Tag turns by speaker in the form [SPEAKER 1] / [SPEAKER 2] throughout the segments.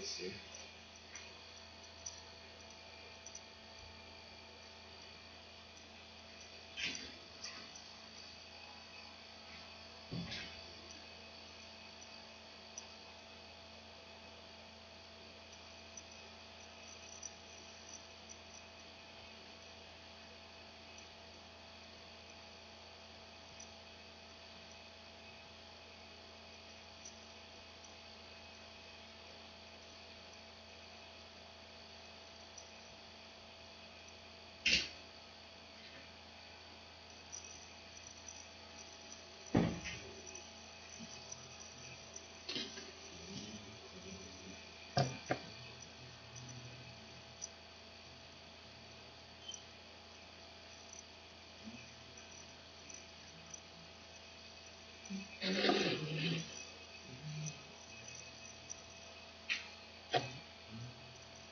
[SPEAKER 1] você.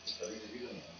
[SPEAKER 1] Está bem, devido ou não?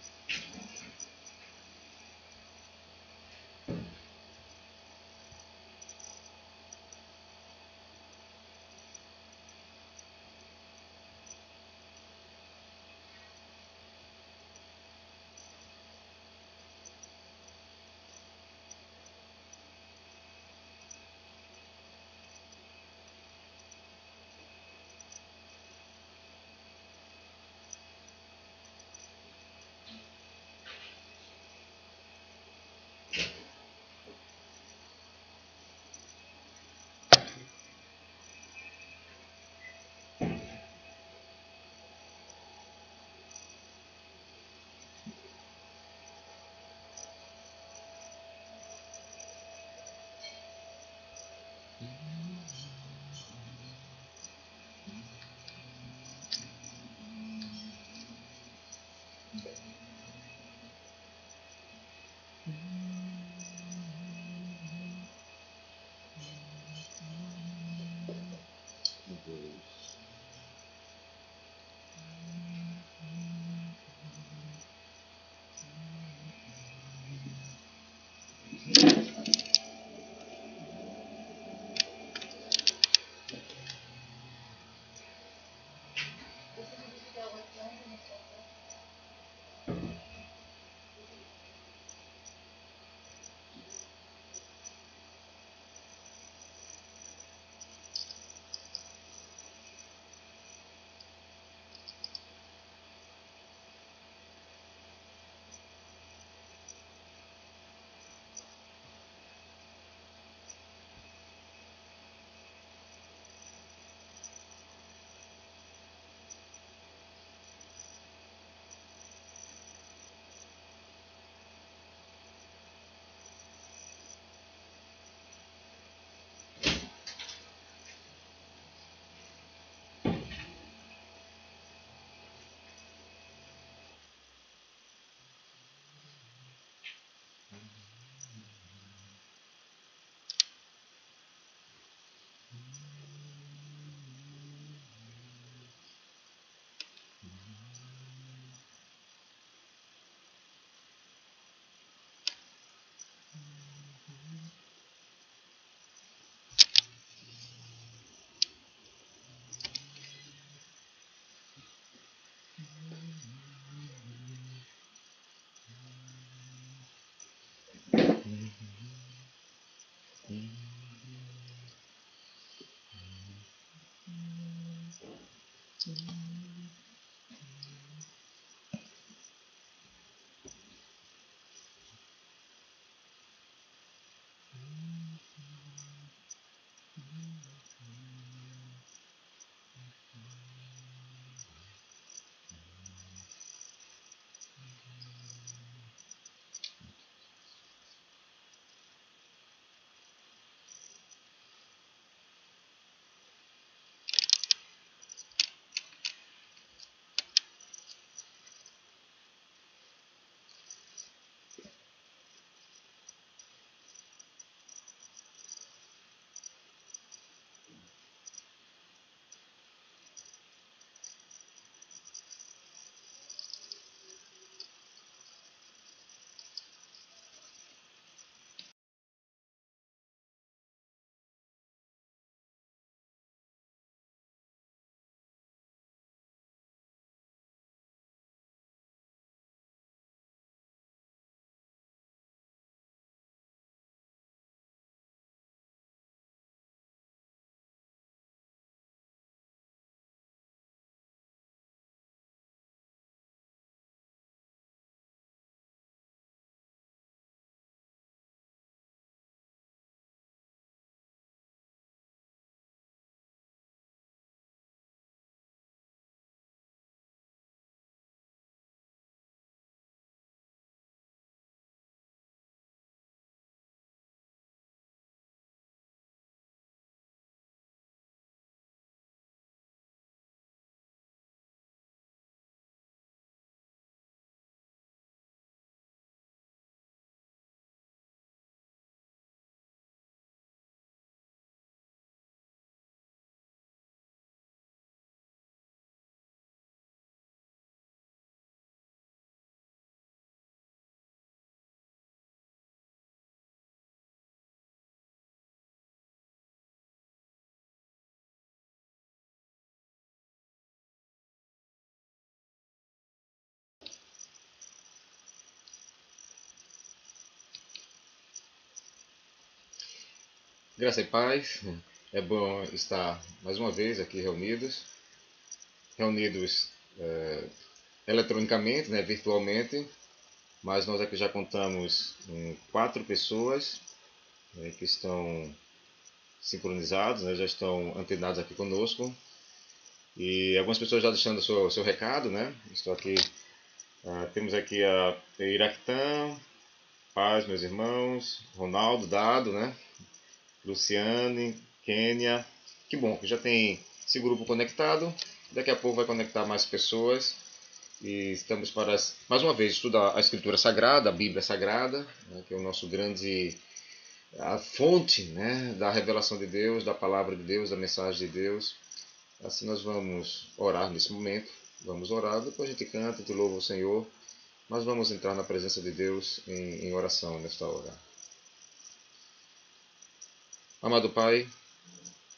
[SPEAKER 2] Graça e paz. É bom estar mais uma vez aqui reunidos eletronicamente, né, virtualmente, mas nós aqui já contamos com 4 pessoas que estão sincronizadas, né, já estão antenadas aqui conosco. E algumas pessoas já deixando o seu recado, né? Estou aqui, temos aqui a Iraquitã, paz, meus irmãos, Ronaldo, Dado, né? Luciane, Kênia. Que bom que já tem esse grupo conectado. Daqui a pouco vai conectar mais pessoas. E estamos para, mais uma vez, estudar a Escritura Sagrada, a Bíblia Sagrada, né, que é o nosso grande a fonte, né, da revelação de Deus, da palavra de Deus, da mensagem de Deus. Assim nós vamos orar nesse momento. Vamos orar, depois a gente canta, te louva o Senhor. Mas vamos entrar na presença de Deus em oração nesta hora. Amado Pai,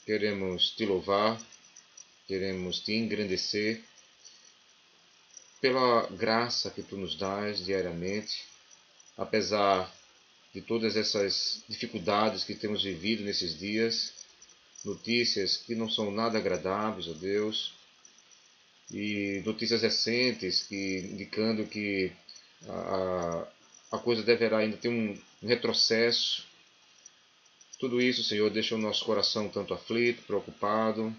[SPEAKER 2] queremos te louvar, queremos te engrandecer pela graça que tu nos dás diariamente, apesar de todas essas dificuldades que temos vivido nesses dias, notícias que não são nada agradáveis, ó Deus, e notícias recentes indicando que a coisa deverá ainda ter um retrocesso. Tudo isso, Senhor, deixa o nosso coração tanto aflito, preocupado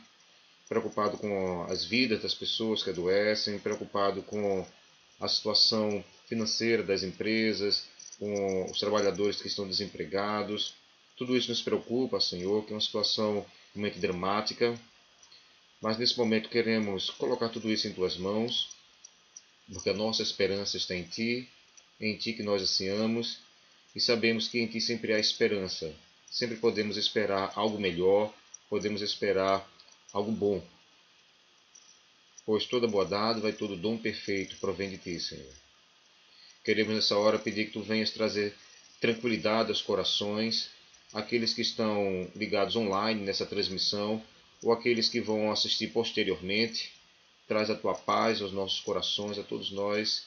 [SPEAKER 2] com as vidas das pessoas que adoecem, preocupado com a situação financeira das empresas, com os trabalhadores que estão desempregados. Tudo isso nos preocupa, Senhor, que é uma situação realmente dramática. Mas nesse momento queremos colocar tudo isso em Tuas mãos, porque a nossa esperança está em Ti que nós ansiamos, e sabemos que em Ti sempre há esperança. Sempre podemos esperar algo melhor, podemos esperar algo bom. Pois toda boa dádiva e todo dom perfeito provém de Ti, Senhor. Queremos nessa hora pedir que Tu venhas trazer tranquilidade aos corações, aqueles que estão ligados online nessa transmissão, ou aqueles que vão assistir posteriormente. Traz a Tua paz aos nossos corações, a todos nós,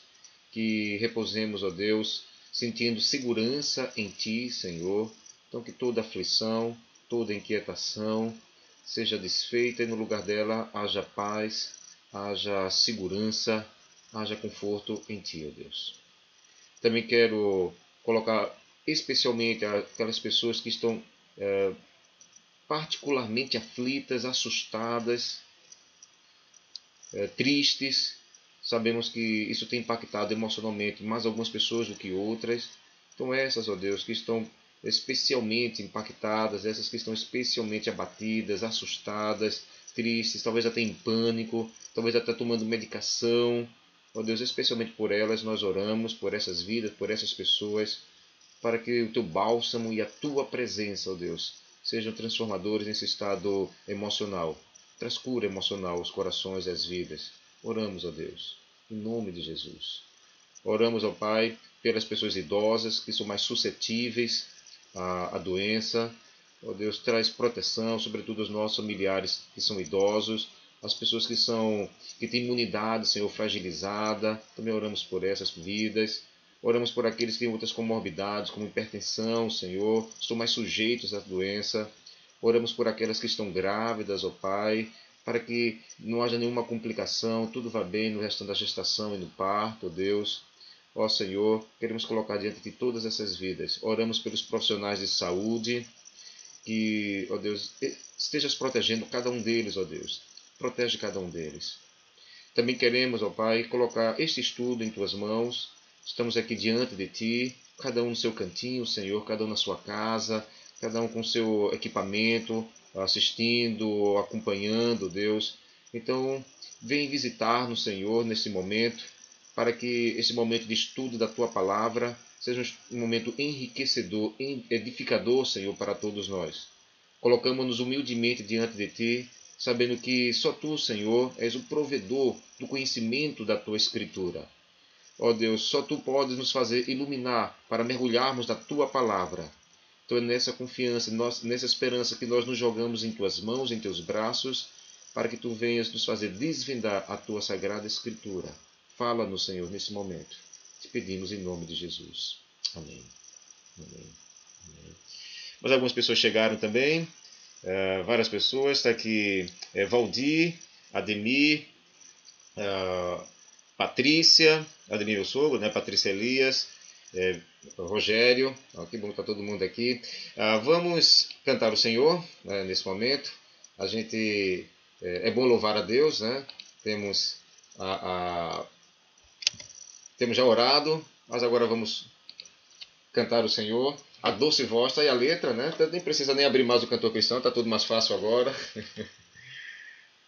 [SPEAKER 2] que repousemos, ó Deus, sentindo segurança em Ti, Senhor. Então que toda aflição, toda inquietação seja desfeita e no lugar dela haja paz, haja segurança, haja conforto em Ti, ó Deus. Também quero colocar especialmente aquelas pessoas que estão particularmente aflitas, assustadas, tristes. Sabemos que isso tem impactado emocionalmente mais algumas pessoas do que outras. Então essas, ó Deus, que estão especialmente impactadas, essas que estão especialmente abatidas, assustadas, tristes, talvez até em pânico, talvez até tomando medicação. Ó Deus, especialmente por elas nós oramos, por essas vidas, por essas pessoas, para que o Teu bálsamo e a Tua presença, ó Deus, sejam transformadores nesse estado emocional. Traz cura emocional aos corações e às vidas. Oramos, ó Deus, em nome de Jesus. Oramos, ó Pai, pelas pessoas idosas que são mais suscetíveis à doença. Ó Deus, traz proteção, sobretudo aos nossos familiares que são idosos, as pessoas que têm imunidade, Senhor, fragilizada. Também oramos por essas vidas. Oramos por aqueles que têm outras comorbidades, como hipertensão, Senhor, estão mais sujeitos à doença. Oramos por aquelas que estão grávidas, ó Pai, para que não haja nenhuma complicação, tudo vá bem no restante da gestação e no parto, ó Deus. Ó Senhor, queremos colocar diante de todas essas vidas. Oramos pelos profissionais de saúde, que, ó Deus, estejas protegendo cada um deles, ó Deus. Protege cada um deles. Também queremos, ó Pai, colocar este estudo em Tuas mãos. Estamos aqui diante de Ti, cada um no seu cantinho, Senhor, cada um na sua casa, cada um com seu equipamento, assistindo, acompanhando, Deus. Então, vem visitar-nos, Senhor, nesse momento, para que esse momento de estudo da Tua Palavra seja um momento enriquecedor, edificador, Senhor, para todos nós. Colocamos-nos humildemente diante de Ti, sabendo que só Tu, Senhor, és o provedor do conhecimento da Tua Escritura. Ó Deus, só Tu podes nos fazer iluminar para mergulharmos na Tua Palavra. Então é nessa confiança, nessa esperança que nós nos jogamos em Tuas mãos, em Teus braços, para que Tu venhas nos fazer desvendar a Tua Sagrada Escritura. Fala-nos, Senhor, nesse momento. Te pedimos em nome de Jesus. Amém. Amém. Amém. mas algumas pessoas chegaram também. Várias pessoas. Está aqui Valdir, Ademir, Patrícia, Ademir meu sogro, né? Patrícia Elias, Rogério. Que bom que está todo mundo aqui. Vamos cantar o Senhor, né, nesse momento. A gente é bom louvar a Deus, né? Temos temos já orado, mas agora vamos cantar o Senhor. A doce voz, está aí a letra, né? Nem precisa nem abrir mais o cantor cristão, está tudo mais fácil agora.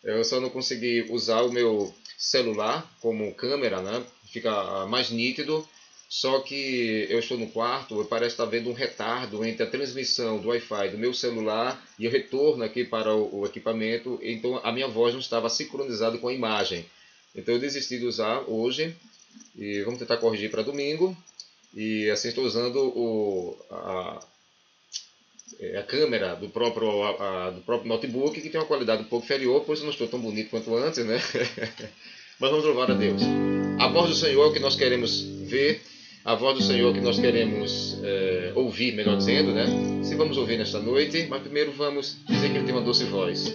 [SPEAKER 2] Eu só não consegui usar o meu celular como câmera, né? Fica mais nítido. Só que eu estou no quarto, parece estar vendo um retardo entre a transmissão do Wi-Fi do meu celular e o retorno aqui para o equipamento. Então a minha voz não estava sincronizada com a imagem. Então eu desisti de usar hoje e vamos tentar corrigir para domingo. E assim estou usando a câmera do próprio notebook, que tem uma qualidade um pouco inferior, pois eu não estou tão bonito quanto antes, né? Mas vamos louvar a Deus. A voz do Senhor é o que nós queremos ver, a voz do Senhor é o que nós queremos ouvir, melhor dizendo, né? Se vamos ouvir nesta noite, mas primeiro vamos dizer que Ele tem uma doce voz.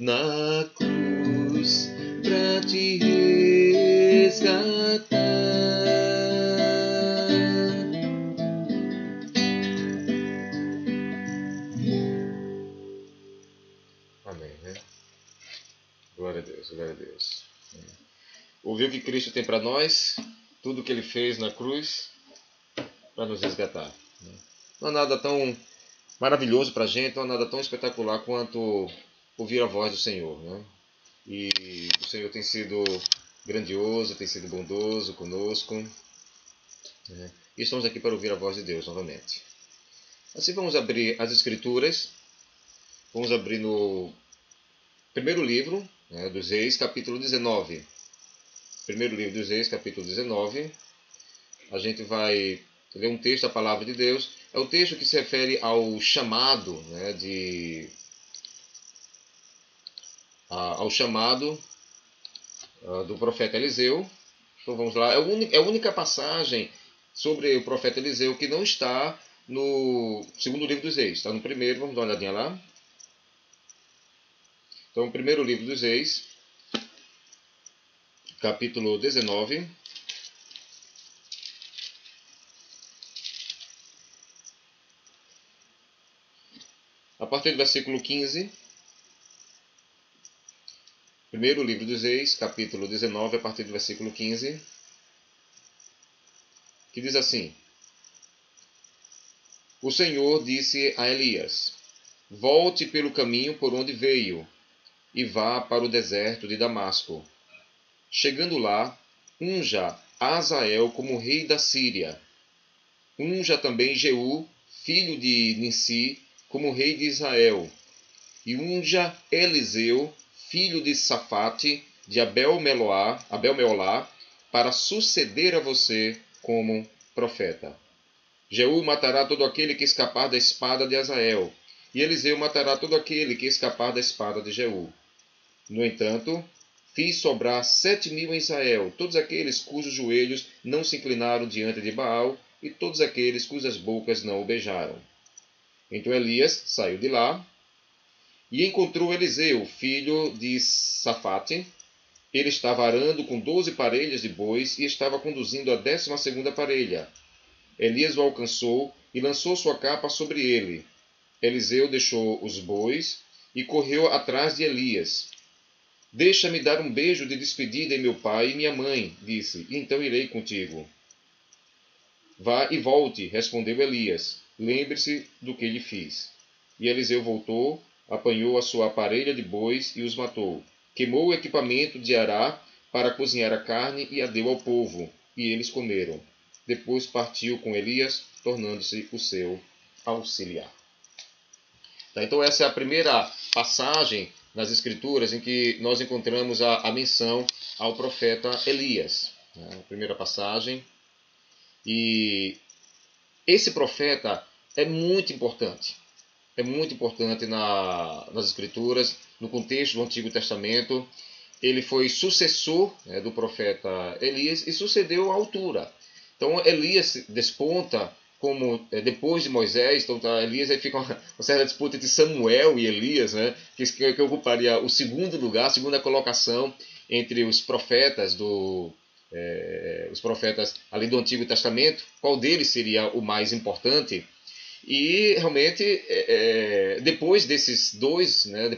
[SPEAKER 2] na cruz pra te resgatar. Amém, né? Glória a Deus, glória a Deus. Ouviu o que Cristo tem para nós? Tudo que Ele fez na cruz para nos resgatar. Não há nada tão maravilhoso para a gente, não há nada tão espetacular quanto ouvir a voz do Senhor, né? E o Senhor tem sido grandioso, tem sido bondoso conosco, né? E estamos aqui para ouvir a voz de Deus novamente. Assim, vamos abrir as Escrituras. Vamos abrir no primeiro livro, né, dos Reis, capítulo 19. Primeiro livro dos Reis, capítulo 19. A gente vai ler um texto da Palavra de Deus. É o texto que se refere ao chamado, né, ao chamado do profeta Eliseu. Então vamos lá. É a única passagem sobre o profeta Eliseu que não está no segundo livro dos Reis. Está no primeiro, vamos dar uma olhadinha lá. Então, primeiro livro dos Reis, capítulo 19. A partir do versículo 15. Primeiro livro dos Reis, capítulo 19, a partir do versículo 15. Que diz assim: O Senhor disse a Elias: Volte pelo caminho por onde veio, e vá para o deserto de Damasco. Chegando lá, unja Azael como rei da Síria. Unja também Jeú, filho de Nissi, como rei de Israel. E unja Eliseu, filho de Safate, de Abel-Meolá, para suceder a você como profeta. Jeú matará todo aquele que escapar da espada de Azael, e Eliseu matará todo aquele que escapar da espada de Jeú. No entanto, fiz sobrar 7.000 em Israel, todos aqueles cujos joelhos não se inclinaram diante de Baal, e todos aqueles cujas bocas não o beijaram. Então Elias saiu de lá e encontrou Eliseu, filho de Safate. Ele estava arando com 12 parelhas de bois e estava conduzindo a 12ª parelha. Elias o alcançou e lançou sua capa sobre ele. Eliseu deixou os bois e correu atrás de Elias. Deixa-me dar um beijo de despedida em meu pai e minha mãe, disse, e então irei contigo. Vá e volte, respondeu Elias. Lembre-se do que lhe fiz. E Eliseu voltou, apanhou a sua parelha de bois e os matou. Queimou o equipamento de arar para cozinhar a carne e a deu ao povo, e eles comeram. Depois partiu com Elias, tornando-se o seu auxiliar. Tá, então essa é a primeira passagem nas Escrituras em que nós encontramos a menção ao profeta Elias. Né? A primeira passagem. E esse profeta é muito importante. É muito importante nas Escrituras, no contexto do Antigo Testamento. Ele foi sucessor, né, do profeta Elias e sucedeu à altura. Então Elias desponta como depois de Moisés. Então Elias aí fica uma certa disputa entre Samuel e Elias, né, que ocuparia o segundo lugar, a segunda colocação entre os profetas além do Antigo Testamento. Qual deles seria o mais importante? E realmente, depois desses dois, né,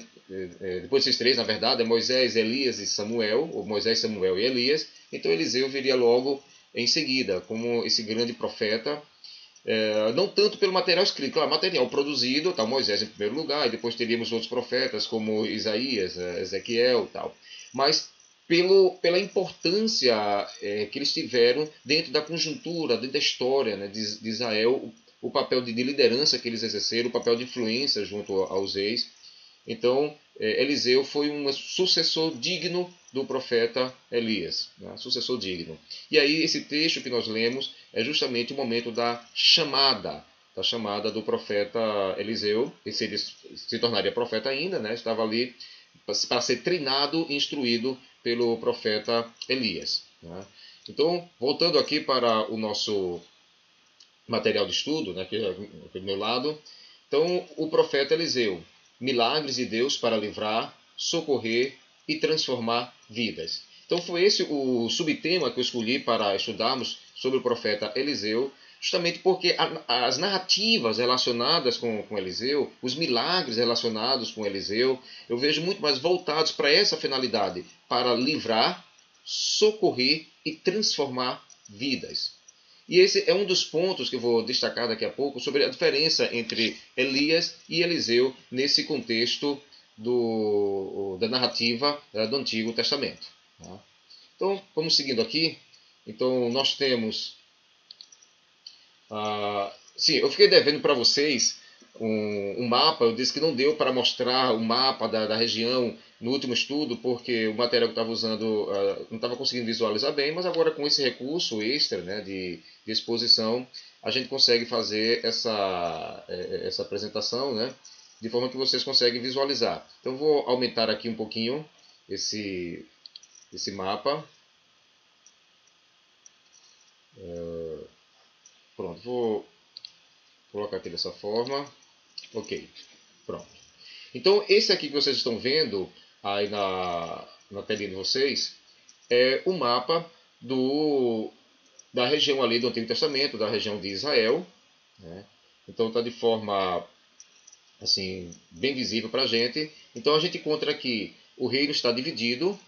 [SPEAKER 2] depois desses três, na verdade, é Moisés, Elias e Samuel, ou Moisés, Samuel e Elias, então Eliseu viria logo em seguida, como esse grande profeta, não tanto pelo material escrito, claro, material produzido, tá, Moisés em primeiro lugar, e depois teríamos outros profetas, como Isaías, Ezequiel e tal, mas pela importância que eles tiveram dentro da conjuntura, dentro da história, né, de Israel, o papel de liderança que eles exerceram, o papel de influência junto aos reis. Então, Eliseu foi um sucessor digno do profeta Elias. Né? Sucessor digno. E aí, esse texto que nós lemos é justamente o momento da chamada do profeta Eliseu. Ele se tornaria profeta ainda, né? Estava ali para ser treinado e instruído pelo profeta Elias. Né? Então, voltando aqui para o nosso material de estudo, né, aqui do meu lado. Então, o profeta Eliseu, milagres de Deus para livrar socorrer e transformar vidas. Então foi esse o subtema que eu escolhi para estudarmos sobre o profeta Eliseu, justamente porque as narrativas relacionadas com Eliseu, os milagres relacionados com Eliseu, eu vejo muito mais voltados para essa finalidade, para livrar, socorrer e transformar vidas. E esse é um dos pontos que eu vou destacar daqui a pouco sobre a diferença entre Elias e Eliseu nesse contexto da narrativa do Antigo Testamento. Tá? Então, vamos seguindo aqui. Então, nós temos... sim, eu fiquei devendo para vocês um mapa. Eu disse que não deu para mostrar o mapa da região no último estudo, porque o material que eu estava usando não estava conseguindo visualizar bem, mas agora com esse recurso extra, né, de exposição, a gente consegue fazer essa apresentação, né, de forma que vocês conseguem visualizar. Então vou aumentar aqui um pouquinho esse mapa. Pronto, vou colocar aqui dessa forma. Ok, pronto. Então esse aqui que vocês estão vendo aí na telinha de vocês é o mapa da região ali do Antigo Testamento, da região de Israel, né? Então está de forma assim bem visível para a gente. Então a gente encontra aqui o reino está dividido,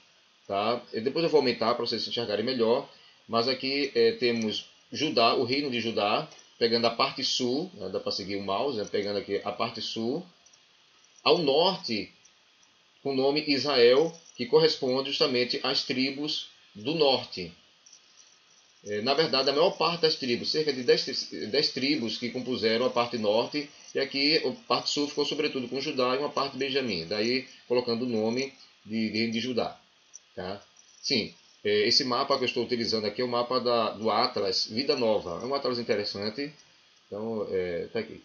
[SPEAKER 2] tá? E depois eu vou aumentar para vocês enxergarem melhor. Mas aqui temos Judá, o reino de Judá, pegando a parte sul, né? Dá para seguir o mouse, né? Pegando aqui a parte sul. Ao norte, com o nome Israel, que corresponde justamente às tribos do norte. Na verdade, a maior parte das tribos, cerca de 10 tribos que compuseram a parte norte, e aqui a parte sul ficou sobretudo com Judá e uma parte de Benjamim, daí colocando o nome de Judá. Tá? Sim, esse mapa que eu estou utilizando aqui é o mapa do Atlas Vida Nova, é um Atlas interessante, então está aqui.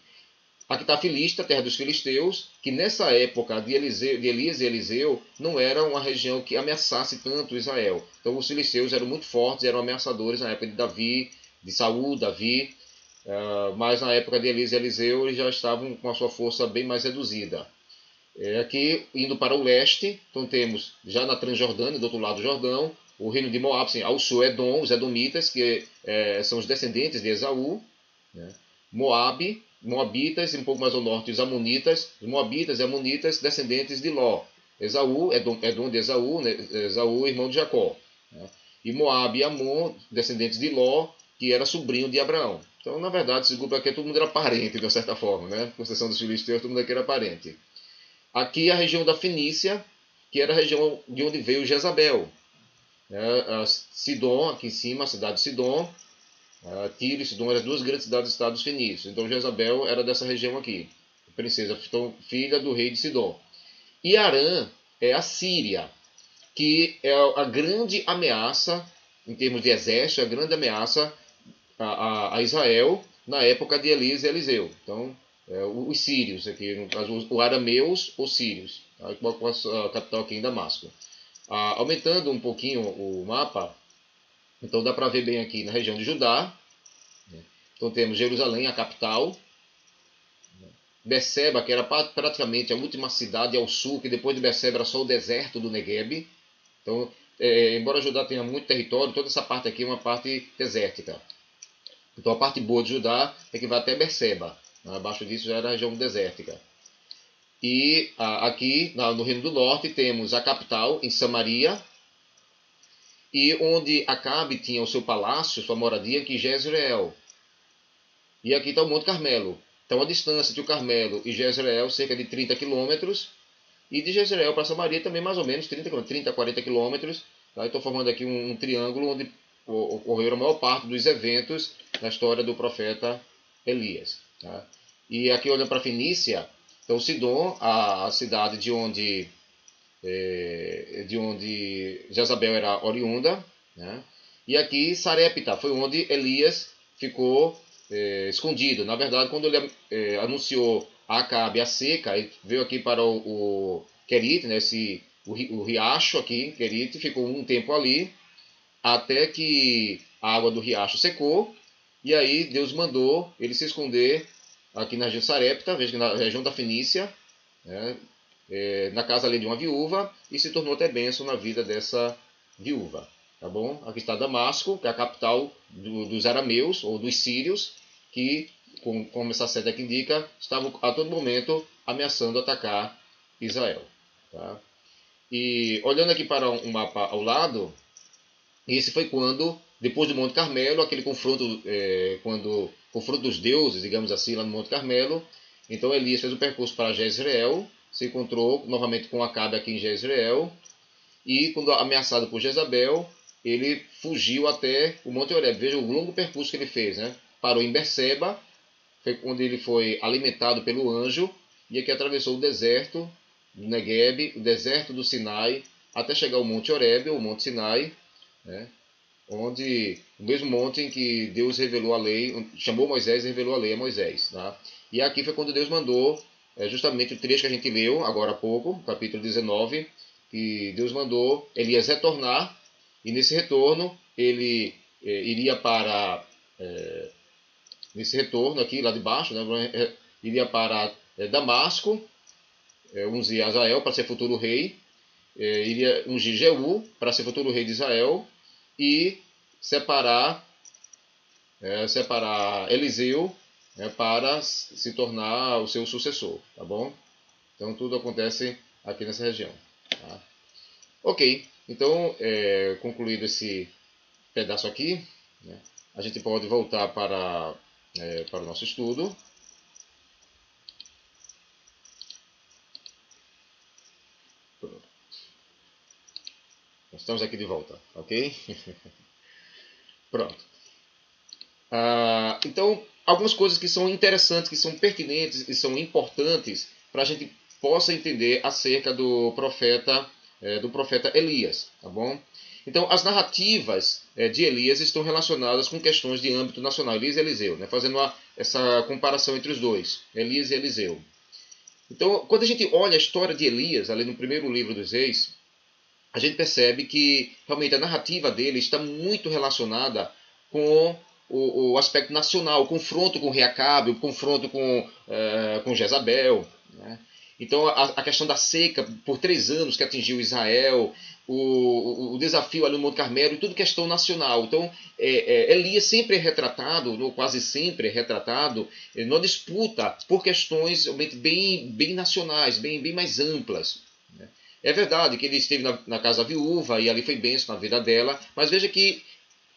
[SPEAKER 2] Aqui está a Filista, a terra dos filisteus, que nessa época de Elias e Eliseu não era uma região que ameaçasse tanto Israel. Então os filisteus eram muito fortes, eram ameaçadores na época de Davi, de Saul, Davi, mas na época de Elias e Eliseu eles já estavam com a sua força bem mais reduzida. Aqui, indo para o leste, então temos já na Transjordânia, do outro lado do Jordão, o reino de Moab, assim, ao sul Edom, os edomitas, que são os descendentes de Esaú, né? Moabitas, e um pouco mais ao norte, os amonitas, os moabitas e amonitas, descendentes de Ló. Esaú, Edom de Esaú, né? Esaú, irmão de Jacó. Né? E Moab e Amon, descendentes de Ló, que era sobrinho de Abraão. Então, na verdade, esse grupo aqui todo mundo era parente, de uma certa forma, né? Com exceção dos filisteus, todo mundo aqui era parente. Aqui a região da Fenícia, que era a região de onde veio Jezabel. Sidom, aqui em cima, a cidade de Sidom. Tiro e Sidom eram as duas grandes cidades dos estados fenícios. Então Jezabel era dessa região aqui. Princesa, então, filha do rei de Sidom. E Arã é a Síria, que é a grande ameaça, em termos de exército, a grande ameaça a Israel na época de Elias e Eliseu. Então, os sírios, aqui, no caso, os arameus ou sírios, tá? Com a capital aqui em Damasco. Aumentando um pouquinho o mapa, então dá para ver bem aqui na região de Judá. Né? Então temos Jerusalém, a capital. Beceba, que era praticamente a última cidade ao sul, que depois de Beceba era só o deserto do Negueb. Então, embora Judá tenha muito território, toda essa parte aqui é uma parte desértica. Então a parte boa de Judá é que vai até Beceba. Abaixo disso já era a região desértica. E aqui no Reino do Norte temos a capital em Samaria, e onde Acabe tinha o seu palácio, sua moradia, aqui em Jezreel. E aqui está o Monte Carmelo. Então a distância entre o Carmelo e Jezreel cerca de 30 quilômetros, e de Jezreel para Samaria também mais ou menos 30 a 40 quilômetros. Tá? Estou formando aqui um triângulo onde ocorreram a maior parte dos eventos na história do profeta Elias. Tá? E aqui olhando para a Fenícia, então Sidom, a cidade de onde Jezabel era oriunda, né? E aqui Sarepta foi onde Elias ficou escondido. Na verdade, quando ele anunciou a Acabe a seca, ele veio aqui para o Querite, né? O riacho aqui, Querite, ficou um tempo ali, até que a água do riacho secou, e aí Deus mandou ele se esconder aqui na região de Sarepta, veja que na região da Fenícia, né? na casa ali de uma viúva e se tornou até bênção na vida dessa viúva. Tá bom? Aqui está Damasco, que é a capital dos arameus ou dos sírios, que, como essa sede aqui indica, estavam a todo momento ameaçando atacar Israel. Tá? E olhando aqui para um mapa ao lado, esse foi quando, depois do Monte Carmelo, aquele confronto, confronto dos deuses, digamos assim, lá no Monte Carmelo. Então Elias fez o percurso para Jezreel, se encontrou novamente com Acabe aqui em Jezreel, e quando ameaçado por Jezabel, ele fugiu até o Monte Horebe. Veja o longo percurso que ele fez, né? Parou em Berseba, foi onde ele foi alimentado pelo anjo, e aqui atravessou o deserto do Negueb, o deserto do Sinai, até chegar ao Monte Horebe, ou Monte Sinai, né? Onde o mesmo monte em que Deus revelou a lei, chamou Moisés e revelou a lei a Moisés. Tá? E aqui foi quando Deus mandou, justamente o trecho que a gente leu agora há pouco, capítulo 19, que Deus mandou Elias retornar, e nesse retorno ele iria para, nesse retorno aqui, lá de baixo, né, iria para Damasco, ungir Azael para ser futuro rei, iria ungir Jeú para ser futuro rei de Israel, e separar Eliseu, para se tornar o seu sucessor, tá bom? Então tudo acontece aqui nessa região. Tá? Ok, então concluído esse pedaço aqui, né, a gente pode voltar para o nosso estudo. Pronto. Estamos aqui de volta, ok? Pronto. Então, algumas coisas que são interessantes, que são pertinentes e são importantes para a gente possa entender acerca do profeta Elias, tá bom? Então, as narrativas de Elias estão relacionadas com questões de âmbito nacional, Elias e Eliseu, né? Fazendo essa comparação entre os dois, Elias e Eliseu. Então, quando a gente olha a história de Elias, ali no primeiro livro dos Reis, a gente percebe que realmente a narrativa dele está muito relacionada com o aspecto nacional, o confronto com o rei Acabe, o confronto com Jezabel, né? Então a questão da seca por 3 anos que atingiu Israel, o desafio ali no Monte Carmelo, tudo questão nacional. Então Elias sempre é retratado, ou quase sempre é retratado, numa disputa por questões bem nacionais, bem mais amplas, né? É verdade que ele esteve na casa da viúva e ali foi bênção na vida dela, mas veja que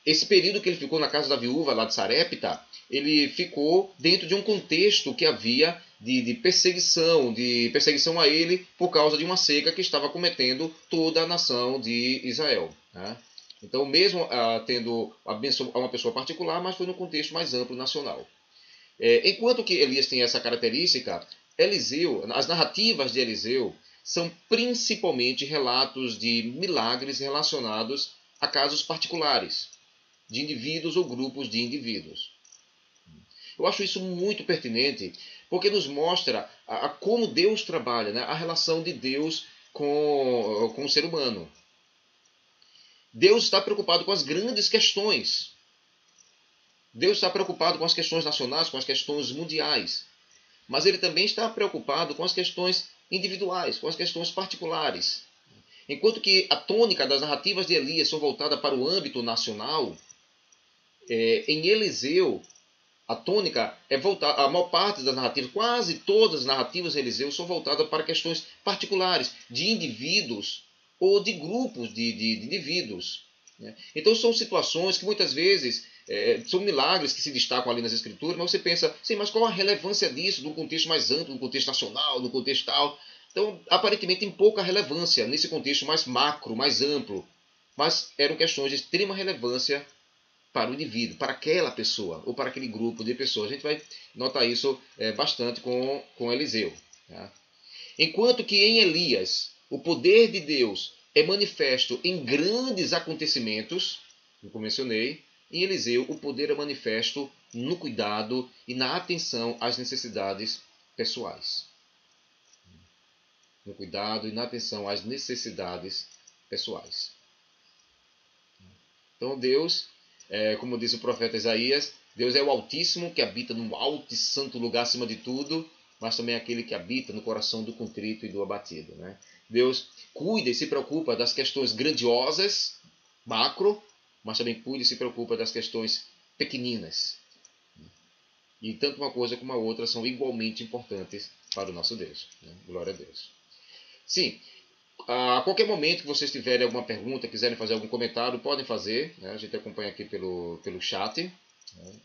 [SPEAKER 2] esse período que ele ficou na casa da viúva, lá de Sarepta, ele ficou dentro de um contexto que havia de perseguição a ele por causa de uma seca que estava cometendo toda a nação de Israel, né? Então, mesmo tendo a bênção a uma pessoa particular, mas foi no contexto mais amplo nacional. Enquanto que Elias tem essa característica, as narrativas de Eliseu são principalmente relatos de milagres relacionados a casos particulares, de indivíduos ou grupos de indivíduos. Eu acho isso muito pertinente, porque nos mostra como Deus trabalha, né? A relação de Deus com o ser humano. Deus está preocupado com as grandes questões. Deus está preocupado com as questões nacionais, com as questões mundiais. Mas ele também está preocupado com as questões individuais, com as questões particulares. Enquanto que a tônica das narrativas de Elias são voltadas para o âmbito nacional, em Eliseu, a tônica é voltada, a maior parte das narrativas, quase todas as narrativas de Eliseu são voltadas para questões particulares, de indivíduos ou de grupos de indivíduos, né? Então são situações que muitas vezes são milagres que se destacam ali nas escrituras, mas você pensa, sim, mas qual a relevância disso num contexto mais amplo, num contexto nacional, num contexto tal? Então, aparentemente tem pouca relevância nesse contexto mais macro, mais amplo, mas eram questões de extrema relevância para o indivíduo, para aquela pessoa, ou para aquele grupo de pessoas. A gente vai notar isso bastante com Eliseu, tá? Enquanto que em Elias, o poder de Deus é manifesto em grandes acontecimentos, como mencionei, em Eliseu o poder é manifesto no cuidado e na atenção às necessidades pessoais. No cuidado e na atenção às necessidades pessoais. Então Deus, como diz o profeta Isaías, Deus é o Altíssimo que habita no alto e santo lugar acima de tudo, mas também aquele que habita no coração do contrito e do abatido. Né? Deus cuida e se preocupa das questões grandiosas, macro, mas também cuida e se preocupa das questões pequeninas. E tanto uma coisa como a outra são igualmente importantes para o nosso Deus. Né? Glória a Deus. Sim, a qualquer momento que vocês tiverem alguma pergunta, quiserem fazer algum comentário, podem fazer. Né? A gente acompanha aqui pelo chat, né?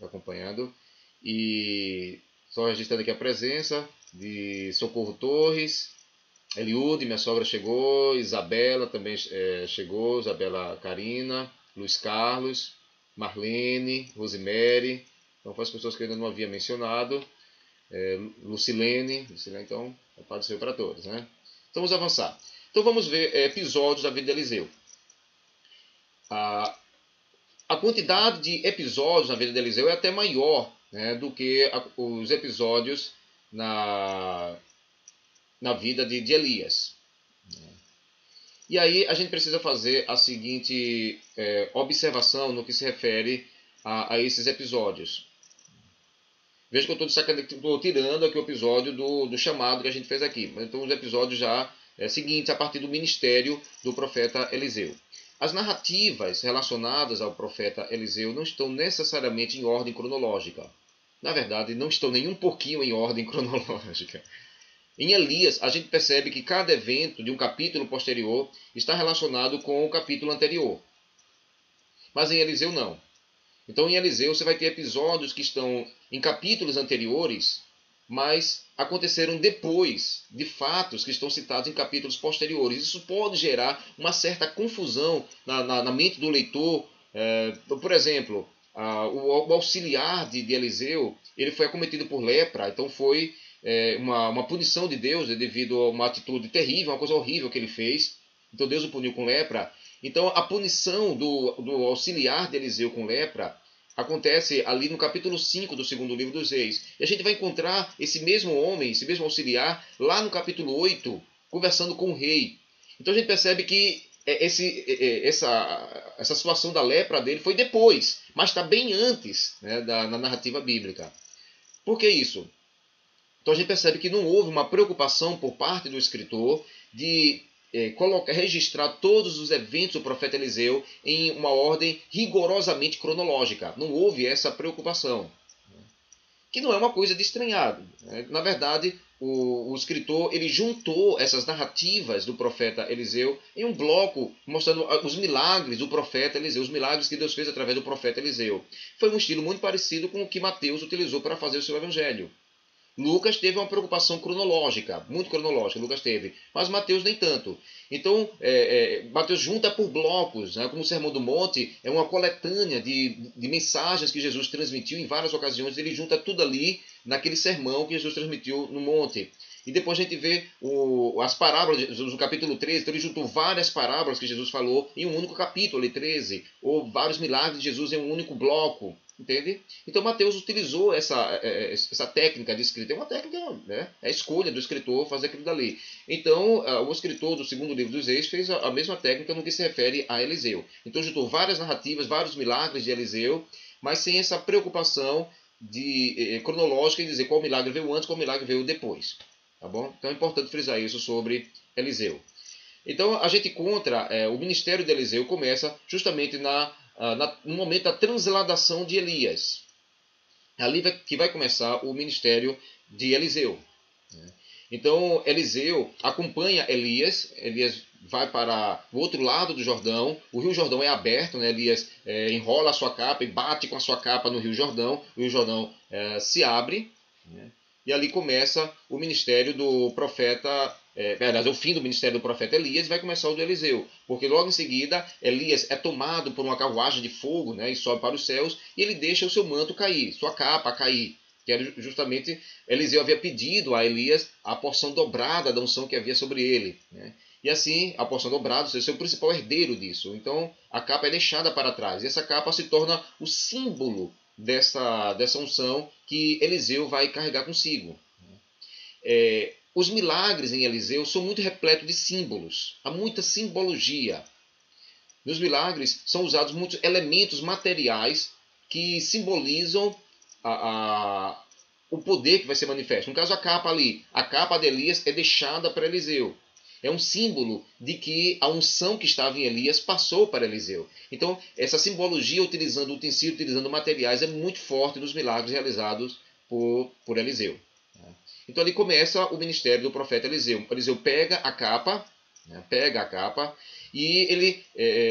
[SPEAKER 2] Acompanhando. E só registrando aqui a presença de Socorro Torres, Eliude, minha sogra chegou, Isabela também chegou, Isabela Carina, Luiz Carlos, Marlene, Rosemary, então foi as pessoas que eu ainda não havia mencionado, Lucilene, então, a paz do Senhor para todos. Né? Então vamos avançar. Então vamos ver episódios da vida de Eliseu. A quantidade de episódios na vida de Eliseu é até maior, né, do que os episódios na vida de Elias. E aí a gente precisa fazer a seguinte observação no que se refere a esses episódios. Veja que eu estou tirando aqui o episódio do chamado que a gente fez aqui. Então os episódios já seguintes a partir do ministério do profeta Eliseu. As narrativas relacionadas ao profeta Eliseu não estão necessariamente em ordem cronológica. Na verdade, não estão nem um pouquinho em ordem cronológica. Em Elias, a gente percebe que cada evento de um capítulo posterior está relacionado com o capítulo anterior. Mas em Eliseu não. Então em Eliseu você vai ter episódios que estão em capítulos anteriores, mas aconteceram depois de fatos que estão citados em capítulos posteriores. Isso pode gerar uma certa confusão na mente do leitor. Por exemplo, o auxiliar de Eliseu, ele foi acometido por lepra, então foi uma punição de Deus devido a uma atitude terrível, uma coisa horrível que ele fez. Então Deus o puniu com lepra. Então a punição do auxiliar de Eliseu com lepra acontece ali no capítulo 5 do segundo livro dos Reis. E a gente vai encontrar esse mesmo homem, esse mesmo auxiliar, lá no capítulo 8, conversando com o rei. Então a gente percebe que essa situação da lepra dele foi depois, mas está bem antes, né, na narrativa bíblica. Por que isso? Então a gente percebe que não houve uma preocupação por parte do escritor de registrar todos os eventos do profeta Eliseu em uma ordem rigorosamente cronológica. Não houve essa preocupação. Que não é uma coisa de estranhar. Na verdade, o escritor ele juntou essas narrativas do profeta Eliseu em um bloco, mostrando os milagres do profeta Eliseu, os milagres que Deus fez através do profeta Eliseu. Foi um estilo muito parecido com o que Mateus utilizou para fazer o seu evangelho. Lucas teve uma preocupação cronológica, muito cronológica, Lucas teve, mas Mateus nem tanto. Então, Mateus junta por blocos, né, como o Sermão do Monte é uma coletânea de mensagens que Jesus transmitiu em várias ocasiões, ele junta tudo ali naquele sermão que Jesus transmitiu no monte. E depois a gente vê as parábolas, no capítulo 13, então ele juntou várias parábolas que Jesus falou em um único capítulo, ali 13, ou vários milagres de Jesus em um único bloco. Entende? Então Mateus utilizou essa técnica de escrita. É uma técnica, né? É a escolha do escritor fazer aquilo dali. Então o escritor do segundo livro dos Reis fez a mesma técnica no que se refere a Eliseu. Então juntou várias narrativas, vários milagres de Eliseu, mas sem essa preocupação cronológica em dizer qual milagre veio antes, qual milagre veio depois. Tá bom? Então é importante frisar isso sobre Eliseu. Então a gente encontra o ministério de Eliseu começa justamente no momento da transladação de Elias. Ali que vai começar o ministério de Eliseu. Então, Eliseu acompanha Elias. Elias vai para o outro lado do Jordão. O Rio Jordão é aberto, né? Elias enrola a sua capa e bate com a sua capa no Rio Jordão. O Rio Jordão se abre, né? E ali começa o ministério do profeta, o fim do ministério do profeta Elias, vai começar o do Eliseu. Porque logo em seguida, Elias é tomado por uma carruagem de fogo, né, e sobe para os céus, e ele deixa o seu manto cair, sua capa cair. Que era justamente, Eliseu havia pedido a Elias a porção dobrada da unção que havia sobre ele. Né? E assim, a porção dobrada, ou seja, o principal herdeiro disso. Então, a capa é deixada para trás. E essa capa se torna o símbolo dessa unção que Eliseu vai carregar consigo. Os milagres em Eliseu são muito repletos de símbolos. Há muita simbologia. Nos milagres são usados muitos elementos materiais que simbolizam o poder que vai ser manifesto. No caso, a capa ali, a capa de Elias é deixada para Eliseu. É um símbolo de que a unção que estava em Elias passou para Eliseu. Então, essa simbologia, utilizando utensílios, utilizando materiais, é muito forte nos milagres realizados por Eliseu. Então, ali começa o ministério do profeta Eliseu. Eliseu pega a capa, e ele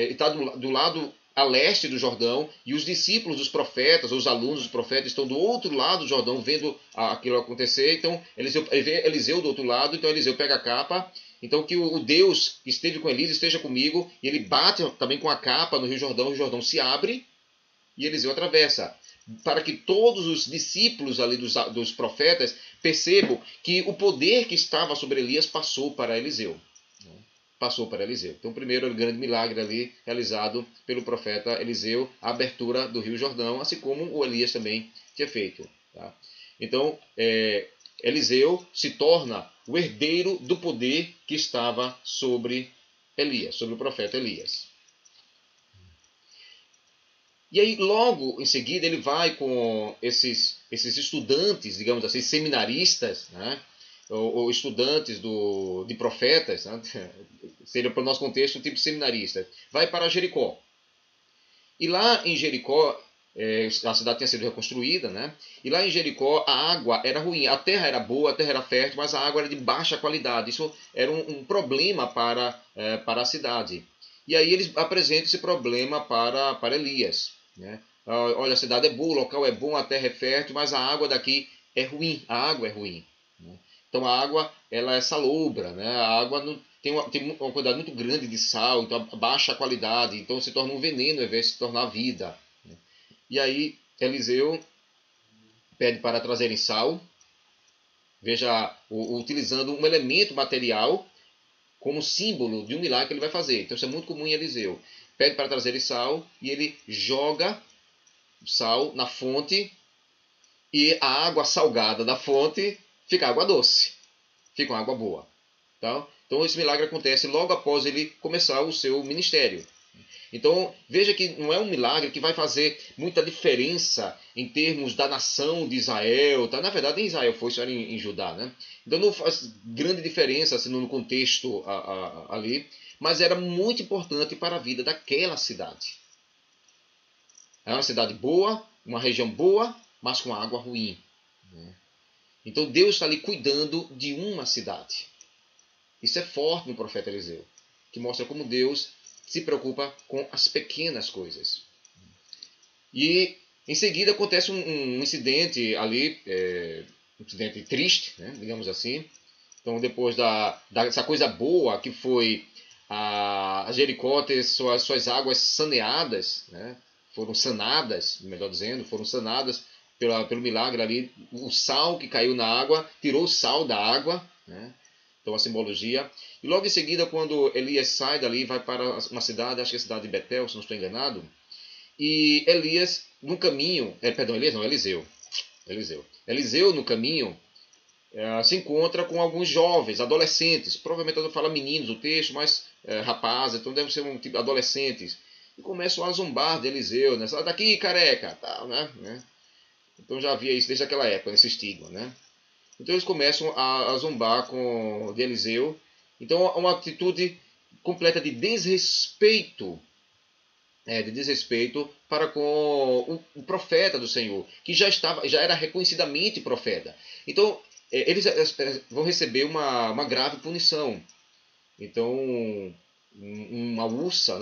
[SPEAKER 2] está do lado a leste do Jordão, e os discípulos dos profetas, os alunos dos profetas, estão do outro lado do Jordão, vendo aquilo acontecer. Então, ele vê Eliseu do outro lado, então Eliseu pega a capa. Então, que o Deus que esteve com Elias esteja comigo, e ele bate também com a capa no Rio Jordão se abre, e Eliseu atravessa. Para que todos os discípulos ali dos profetas percebam que o poder que estava sobre Elias passou para Eliseu. Então, primeiro, o grande milagre ali realizado pelo profeta Eliseu, a abertura do Rio Jordão, assim como o Elias também tinha feito. Tá? Então, Eliseu se torna o herdeiro do poder que estava sobre Elias, sobre o profeta Elias. E aí, logo em seguida, ele vai com esses estudantes, digamos assim, seminaristas, né? ou estudantes de profetas, né? Seria para o nosso contexto um tipo de seminarista, vai para Jericó. E lá em Jericó, a cidade tinha sido reconstruída, né? E lá em Jericó a água era ruim, a terra era boa, a terra era fértil, mas a água era de baixa qualidade. Isso era um problema para a cidade. E aí eles apresentam esse problema para Elias. Né? Olha, a cidade é boa, o local é bom, a terra é fértil, mas a água daqui é ruim, a água é ruim. Né? Então a água ela é salobra, né? A água tem uma quantidade muito grande de sal, então baixa a qualidade, então se torna um veneno ao invés de se tornar vida. Né? E aí Eliseu pede para trazerem sal, veja, utilizando um elemento material como símbolo de um milagre que ele vai fazer. Então isso é muito comum em Eliseu. Pede para trazerem sal e ele joga sal na fonte e a água salgada da fonte fica água doce, fica uma água boa. Tá? Então esse milagre acontece logo após ele começar o seu ministério. Então veja que não é um milagre que vai fazer muita diferença em termos da nação de Israel. Tá? Na verdade, em Israel foi, isso era em Judá. Né? Então não faz grande diferença assim, no contexto ali, mas era muito importante para a vida daquela cidade. É uma cidade boa, uma região boa, mas com água ruim. Né? Então Deus está ali cuidando de uma cidade. Isso é forte no profeta Eliseu, que mostra como Deus se preocupa com as pequenas coisas. E em seguida acontece um incidente ali, um incidente triste, né, digamos assim. Então depois dessa coisa boa que foi a Jericó ter suas águas saneadas, né, foram sanadas, melhor dizendo, foram sanadas pelo milagre ali. O sal que caiu na água tirou o sal da água, né? Então a simbologia. E logo em seguida, quando Elias sai dali, vai para uma cidade, acho que é a cidade de Betel, se não estou enganado. E Elias, no caminho, Eliseu. Eliseu, no caminho, se encontra com alguns jovens, adolescentes. Provavelmente não fala meninos o texto, mas rapazes, então deve ser um tipo de adolescentes. E começam a zombar de Eliseu, né? Sai daqui, careca, tal, né? Então já havia isso desde aquela época, esse estigma, né? Então eles começam a zombar de Eliseu. Então é uma atitude completa de desrespeito, para com o profeta do Senhor, que já era reconhecidamente profeta. Então eles vão receber uma grave punição. Então uma ursa,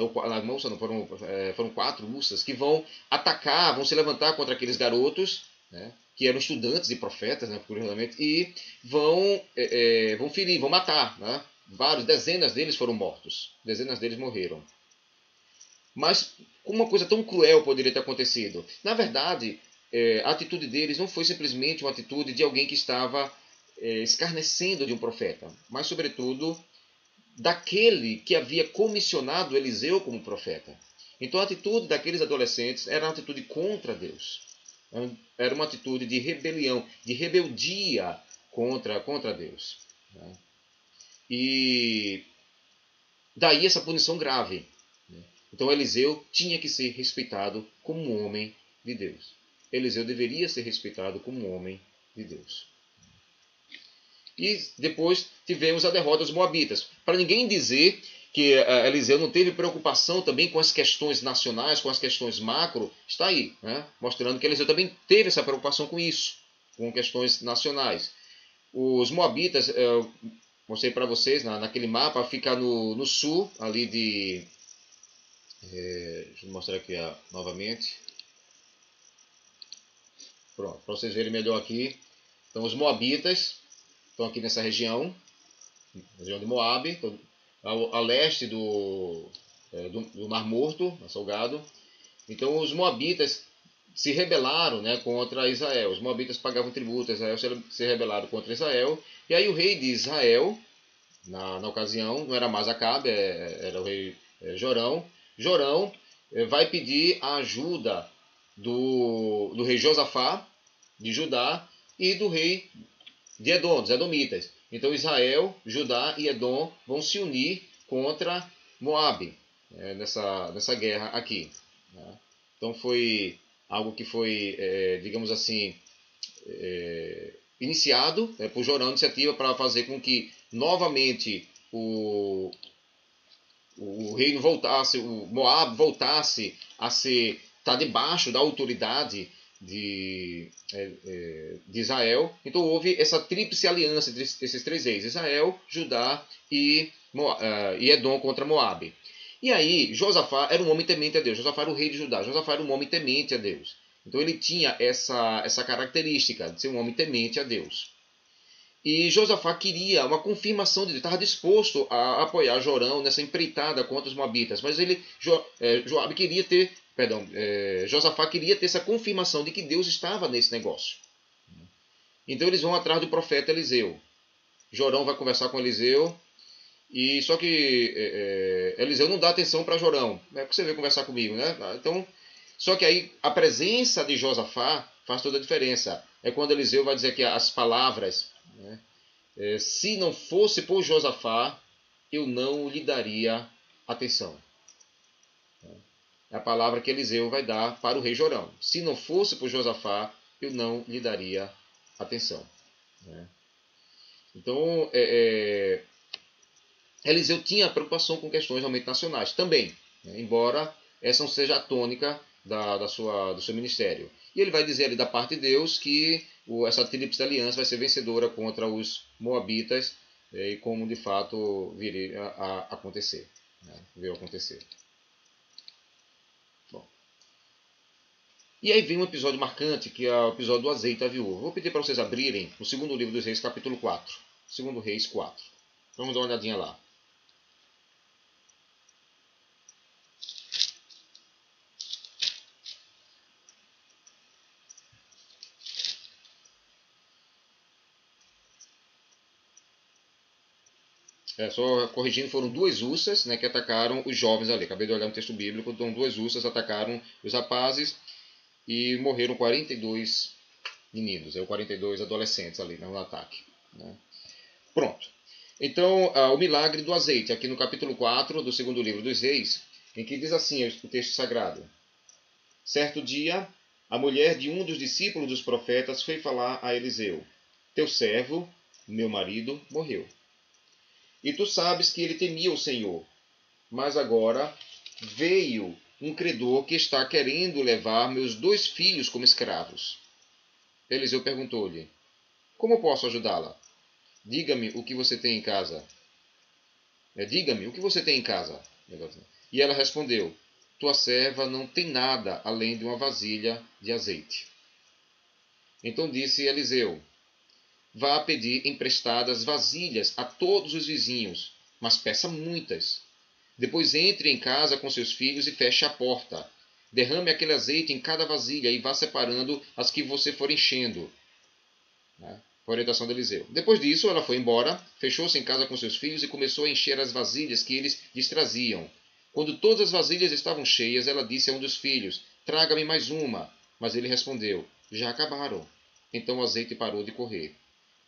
[SPEAKER 2] foram 4 ursas que vão atacar, vão se levantar contra aqueles garotos, né, que eram estudantes e profetas, né, curiosamente, e vão ferir, vão matar. Né? Dezenas deles foram mortos, dezenas deles morreram. Mas como uma coisa tão cruel poderia ter acontecido? Na verdade, a atitude deles não foi simplesmente uma atitude de alguém que estava escarnecendo de um profeta, mas sobretudo daquele que havia comissionado Eliseu como profeta. Então a atitude daqueles adolescentes era uma atitude contra Deus. Era uma atitude de rebelião, de rebeldia contra Deus. E daí essa punição grave. Então Eliseu tinha que ser respeitado como um homem de Deus. Eliseu deveria ser respeitado como um homem de Deus. E depois tivemos a derrota dos moabitas. Para ninguém dizer que Eliseu não teve preocupação também com as questões nacionais, com as questões macro, está aí, né? Mostrando que Eliseu também teve essa preocupação com isso, com questões nacionais. Os moabitas, eu mostrei para vocês naquele mapa, fica no sul, ali de... deixa eu mostrar aqui novamente. Pronto, para vocês verem melhor aqui. Então os moabitas estão aqui nessa região de Moabe, a leste do Mar Morto, Salgado. Então os moabitas se rebelaram, né, contra Israel. Os moabitas pagavam tributo, Israel se rebelaram contra Israel. E aí o rei de Israel, na ocasião, não era mais Acabe, era o rei Jorão. Jorão vai pedir a ajuda do rei Josafá, de Judá, e do rei de Edom, dos Edomitas. Então Israel, Judá e Edom vão se unir contra Moabe nessa guerra aqui. Né? Então foi algo que foi, digamos assim, iniciado por Jorão, iniciativa para fazer com que novamente o reino voltasse, o Moab voltasse a estar debaixo da autoridade de Israel. Então houve essa tríplice aliança entre esses três reis, Israel, Judá e Edom contra Moabe. E aí Josafá era um homem temente a Deus. Josafá era o rei de Judá. Josafá era um homem temente a Deus. Então ele tinha essa característica de ser um homem temente a Deus. E Josafá queria uma confirmação de Deus, estava disposto a apoiar Jorão nessa empreitada contra os moabitas, mas Josafá queria ter essa confirmação de que Deus estava nesse negócio. Então eles vão atrás do profeta Eliseu. Jorão vai conversar com Eliseu, e só que Eliseu não dá atenção para Jorão. É porque você veio conversar comigo, né? Então, só que aí a presença de Josafá faz toda a diferença. É quando Eliseu vai dizer aqui as palavras, né? Se não fosse por Josafá, eu não lhe daria atenção. É a palavra que Eliseu vai dar para o rei Jorão. Se não fosse por Josafá, eu não lhe daria atenção. Então, Eliseu tinha preocupação com questões realmente nacionais também, embora essa não seja a tônica do seu ministério. E ele vai dizer ali da parte de Deus que essa tríplice aliança vai ser vencedora contra os moabitas, e como de fato viria a acontecer. Veio acontecer. Bom. E aí vem um episódio marcante, que é o episódio do azeite da viúva. Vou pedir para vocês abrirem o segundo livro dos Reis, capítulo 4. Segundo Reis 4. Vamos dar uma olhadinha lá. Só corrigindo, foram duas ursas, né, que atacaram os jovens ali. Acabei de olhar no texto bíblico, então duas ursas atacaram os rapazes e morreram 42 meninos, 42 adolescentes ali no ataque. Né? Pronto. Então, o milagre do azeite, aqui no capítulo 4 do segundo livro dos Reis, em que diz assim o texto sagrado. Certo dia, a mulher de um dos discípulos dos profetas foi falar a Eliseu: Teu servo, meu marido, morreu. E tu sabes que ele temia o Senhor. Mas agora veio um credor que está querendo levar meus 2 filhos como escravos. Eliseu perguntou-lhe: Como posso ajudá-la? Diga-me o que você tem em casa. Diga-me o que você tem em casa. E ela respondeu: Tua serva não tem nada além de uma vasilha de azeite. Então disse Eliseu: Vá pedir emprestadas vasilhas a todos os vizinhos, mas peça muitas. Depois entre em casa com seus filhos e feche a porta. Derrame aquele azeite em cada vasilha e vá separando as que você for enchendo. Foi a orientação de Eliseu. Depois disso, ela foi embora, fechou-se em casa com seus filhos e começou a encher as vasilhas que eles lhes traziam. Quando todas as vasilhas estavam cheias, ela disse a um dos filhos: Traga-me mais uma. Mas ele respondeu: Já acabaram. Então o azeite parou de correr.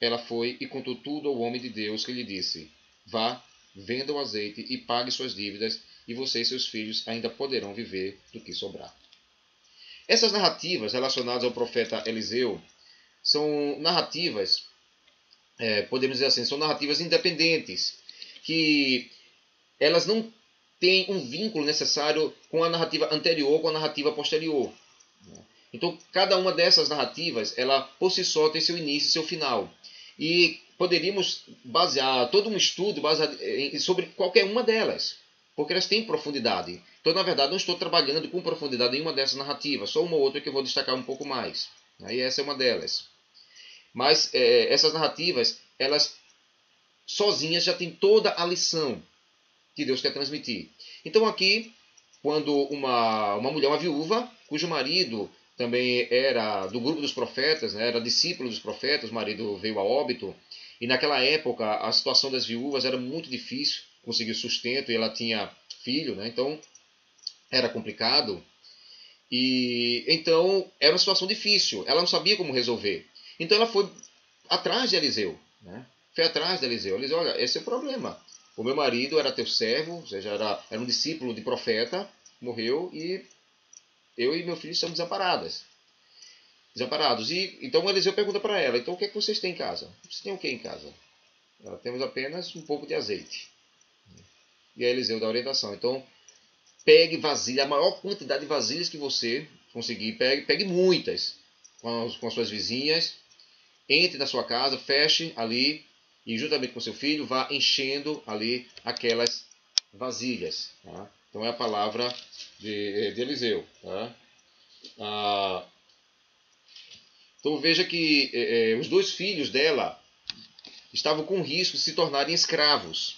[SPEAKER 2] Ela foi e contou tudo ao homem de Deus, que lhe disse: Vá, venda o azeite e pague suas dívidas, e você e seus filhos ainda poderão viver do que sobrar. Essas narrativas relacionadas ao profeta Eliseu são narrativas, podemos dizer assim, são narrativas independentes, que elas não têm um vínculo necessário com a narrativa anterior, com a narrativa posterior. Então, cada uma dessas narrativas, ela por si só tem seu início e seu final. E poderíamos basear todo um estudo sobre qualquer uma delas, porque elas têm profundidade. Então, na verdade, não estou trabalhando com profundidade em uma dessas narrativas, só uma ou outra que eu vou destacar um pouco mais. Aí essa é uma delas. Mas essas narrativas, elas sozinhas já têm toda a lição que Deus quer transmitir. Então aqui, quando uma mulher, uma viúva, cujo marido também era do grupo dos profetas, né, era discípulo dos profetas, o marido veio a óbito, e naquela época a situação das viúvas era muito difícil, conseguir sustento, e ela tinha filho, né, então era complicado. E então era uma situação difícil, ela não sabia como resolver. Então ela foi atrás de Eliseu, né? Foi atrás de Eliseu. Eliseu, olha, esse é o problema. O meu marido era teu servo, ou seja, era um discípulo de profeta, morreu, e eu e meu filho estamos desamparados. E então Eliseu pergunta para ela, então o que é que vocês têm em casa? Vocês têm o que em casa? Temos apenas um pouco de azeite. E aí Eliseu dá a orientação. Então, pegue vasilha, a maior quantidade de vasilhas que você conseguir, pegue muitas com as suas vizinhas, entre na sua casa, feche ali e juntamente com seu filho vá enchendo ali aquelas vasilhas. Tá? Então é a palavra de Eliseu. Tá? Então veja que os dois filhos dela estavam com risco de se tornarem escravos.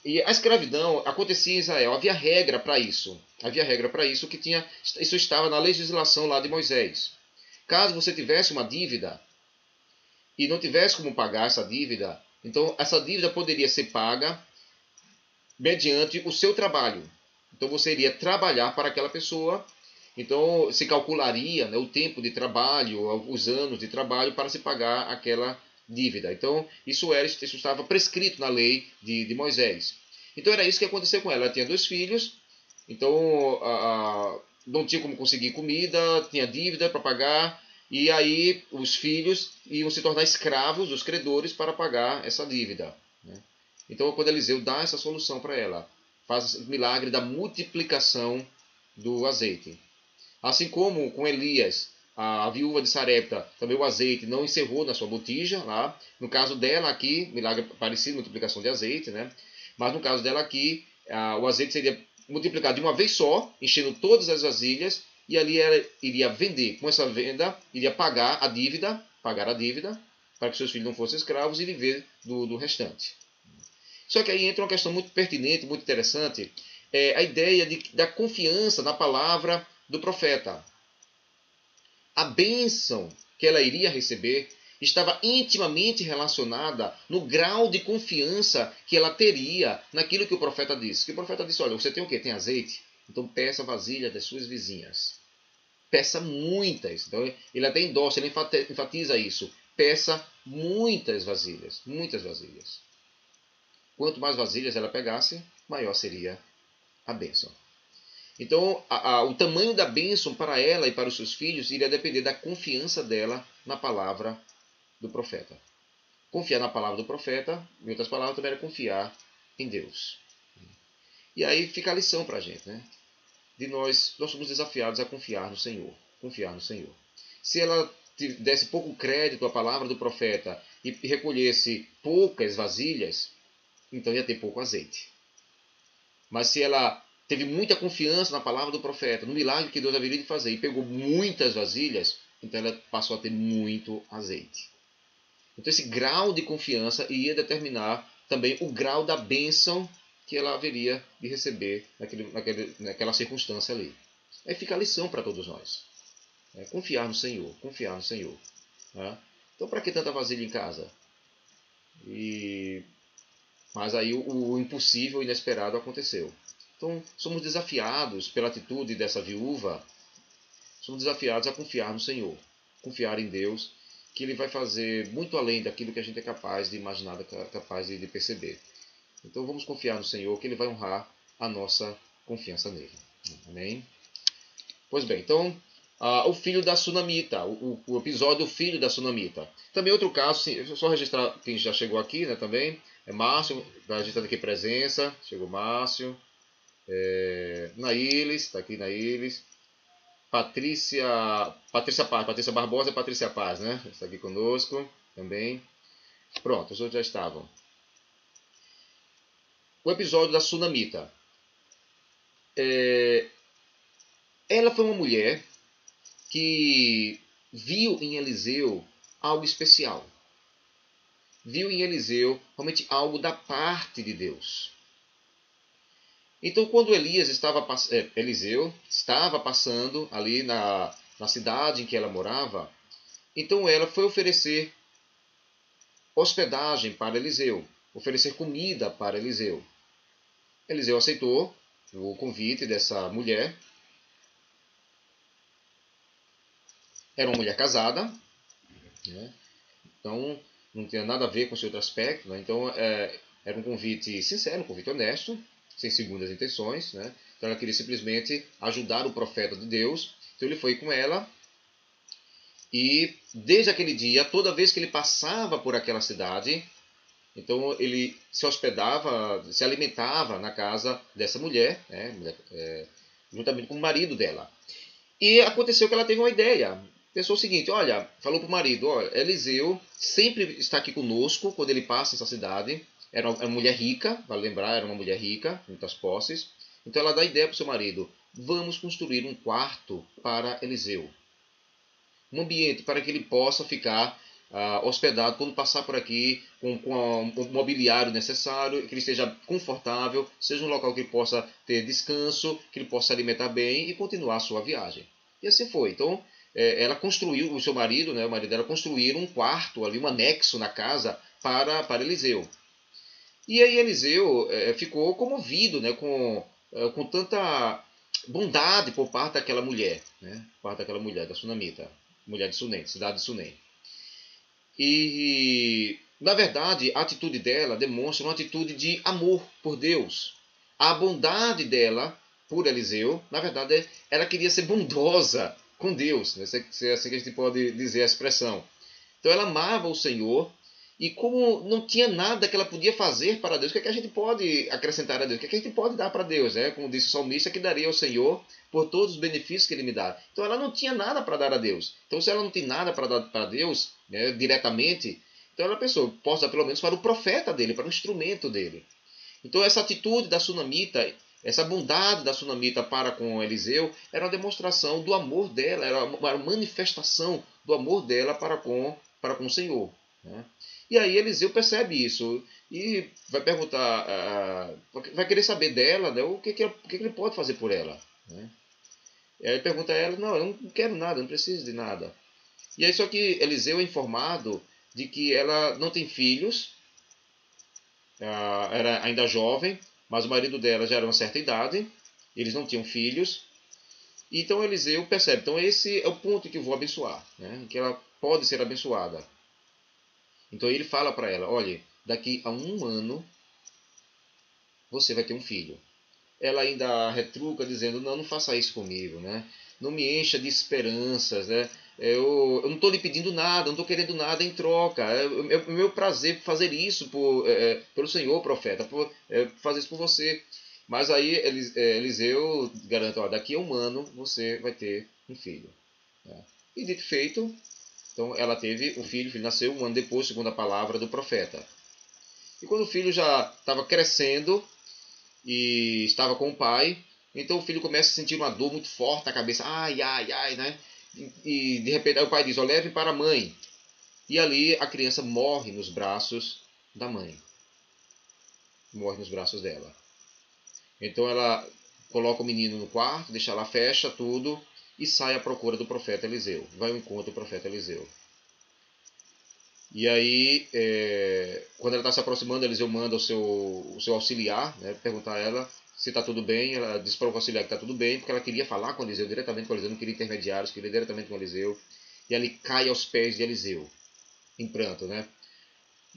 [SPEAKER 2] E a escravidão acontecia em Israel, havia regra para isso. Havia regra para isso, isso estava na legislação lá de Moisés. Caso você tivesse uma dívida e não tivesse como pagar essa dívida, então essa dívida poderia ser paga mediante o seu trabalho. Então você iria trabalhar para aquela pessoa, então se calcularia, né, o tempo de trabalho, os anos de trabalho para se pagar aquela dívida. Então isso estava prescrito na lei de Moisés. Então era isso que aconteceu com ela. Ela tinha dois filhos, então não tinha como conseguir comida, tinha dívida para pagar, e aí os filhos iam se tornar escravos dos credores para pagar essa dívida. Né? Então quando Eliseu dá essa solução para ela, faz o milagre da multiplicação do azeite. Assim como com Elias, a viúva de Sarepta, também o azeite não encerrou na sua botija. Lá. No caso dela aqui, milagre parecido, multiplicação de azeite, né? Mas no caso dela aqui, o azeite seria multiplicado de uma vez só, enchendo todas as vasilhas, e ali ela iria vender. Com essa venda, iria pagar a dívida, para que seus filhos não fossem escravos e viver do restante. Só que aí entra uma questão muito pertinente, muito interessante, a ideia da confiança na palavra do profeta. A bênção que ela iria receber estava intimamente relacionada no grau de confiança que ela teria naquilo que o profeta disse. Que o profeta disse, olha, você tem o quê? Tem azeite? Então peça vasilha das suas vizinhas. Peça muitas. Então ele até endossa, ele enfatiza isso. Peça muitas vasilhas. Muitas vasilhas. Quanto mais vasilhas ela pegasse, maior seria a bênção. Então, o tamanho da bênção para ela e para os seus filhos iria depender da confiança dela na palavra do profeta. Confiar na palavra do profeta, em outras palavras, também era confiar em Deus. E aí fica a lição para a gente, né? Nós somos desafiados a confiar no Senhor. Confiar no Senhor. Se ela desse pouco crédito à palavra do profeta e recolhesse poucas vasilhas, então ia ter pouco azeite. Mas se ela teve muita confiança na palavra do profeta, no milagre que Deus haveria de fazer, e pegou muitas vasilhas, então ela passou a ter muito azeite. Então esse grau de confiança ia determinar também o grau da bênção que ela haveria de receber naquela circunstância ali. Aí fica a lição para todos nós. Confiar no Senhor, confiar no Senhor. Tá? Então para que tanta vasilha em casa? Mas aí o impossível, o inesperado aconteceu. Então, somos desafiados pela atitude dessa viúva, somos desafiados a confiar no Senhor, confiar em Deus, que Ele vai fazer muito além daquilo que a gente é capaz de imaginar, capaz de perceber. Então, vamos confiar no Senhor, que Ele vai honrar a nossa confiança nele. Amém? Pois bem, então, O filho da Sunamita, o episódio O Filho da Sunamita. Também outro caso, sim, só registrar quem já chegou aqui, né, também. É Márcio, está registrando aqui presença. Chegou Márcio. Naílis, está aqui Naílis. Patrícia Paz, Patrícia Barbosa e Patrícia Paz, né? Está aqui conosco também. Pronto, os outros já estavam. O episódio da Sunamita. Ela foi uma mulher que viu em Eliseu algo especial. Viu em Eliseu realmente algo da parte de Deus. Então, quando Eliseu estava passando ali na cidade em que ela morava, então ela foi oferecer hospedagem para Eliseu, oferecer comida para Eliseu. Eliseu aceitou o convite dessa mulher. Era uma mulher casada, né? Então não tinha nada a ver com esse outro aspecto, né? Então era um convite sincero, um convite honesto, sem segundas intenções, né? Então ela queria simplesmente ajudar o profeta de Deus. Então ele foi com ela e desde aquele dia, toda vez que ele passava por aquela cidade, então ele se hospedava, se alimentava na casa dessa mulher, né? Juntamente com o marido dela. E aconteceu que ela teve uma ideia. Pensou o seguinte, olha, falou para o marido, olha, Eliseu sempre está aqui conosco quando ele passa essa cidade. Era uma mulher rica, vale lembrar, era uma mulher rica, muitas posses. Então ela dá a ideia para o seu marido, vamos construir um quarto para Eliseu. Um ambiente para que ele possa ficar hospedado quando passar por aqui, com o mobiliário necessário, que ele esteja confortável, seja um local que ele possa ter descanso, que ele possa se alimentar bem e continuar a sua viagem. E assim foi. Então, ela construiu, o seu marido, né, o marido dela, construíram um quarto ali, um anexo na casa para Eliseu. E aí Eliseu ficou comovido, né, com tanta bondade por parte daquela mulher, né, por parte daquela mulher, da Sunamita, mulher de Sunem, cidade de Sunem. E, na verdade, a atitude dela demonstra uma atitude de amor por Deus. A bondade dela por Eliseu, na verdade, ela queria ser bondosa com Deus. Né? Se é assim que a gente pode dizer a expressão. Então ela amava o Senhor e como não tinha nada que ela podia fazer para Deus, o que, é que a gente pode acrescentar a Deus? O que, é que a gente pode dar para Deus? Né? Como disse o salmista, que daria ao Senhor por todos os benefícios que Ele me dá. Então ela não tinha nada para dar a Deus. Então se ela não tem nada para dar para Deus, né, diretamente, então ela pensou, posso dar pelo menos para o profeta dele, para o instrumento dele. Então essa atitude da Sunamita, essa bondade da Sunamita para com Eliseu, era uma demonstração do amor dela, era uma manifestação do amor dela para com o Senhor. Né? E aí Eliseu percebe isso e vai perguntar, vai querer saber dela, né, o que ele pode fazer por ela. Né? E aí pergunta a ela, não, eu não quero nada, eu não preciso de nada. E aí só que Eliseu é informado de que ela não tem filhos, era ainda jovem, mas o marido dela já era uma certa idade, eles não tinham filhos. Então Eliseu percebe, então esse é o ponto que eu vou abençoar, né, que ela pode ser abençoada. Então ele fala para ela, olha, daqui a 1 ano você vai ter um filho. Ela ainda retruca dizendo, não faça isso comigo, né? Não me encha de esperanças, né? Eu não estou lhe pedindo nada, não estou querendo nada em troca. É o meu prazer fazer isso pelo Senhor, profeta, fazer isso por você. Mas aí Eliseu garante, ó, daqui a 1 ano você vai ter um filho. Né? E dito feito, então ela teve um filho, o filho nasceu 1 ano depois, segundo a palavra do profeta. E quando o filho já estava crescendo e estava com o pai, então o filho começa a sentir uma dor muito forte na cabeça, ai, ai, ai, né? E de repente aí o pai diz, ó, leve para a mãe. E ali a criança morre nos braços da mãe. Morre nos braços dela. Então ela coloca o menino no quarto, deixa lá, fecha tudo e sai à procura do profeta Eliseu. Vai ao encontro do profeta Eliseu. E aí, quando ela está se aproximando, Eliseu manda o seu auxiliar, né, perguntar a ela se está tudo bem. Ela diz para o auxiliar que está tudo bem, porque ela queria falar com Eliseu, diretamente com Eliseu, não queria intermediários, queria diretamente com Eliseu. E ele cai aos pés de Eliseu, em pranto, né?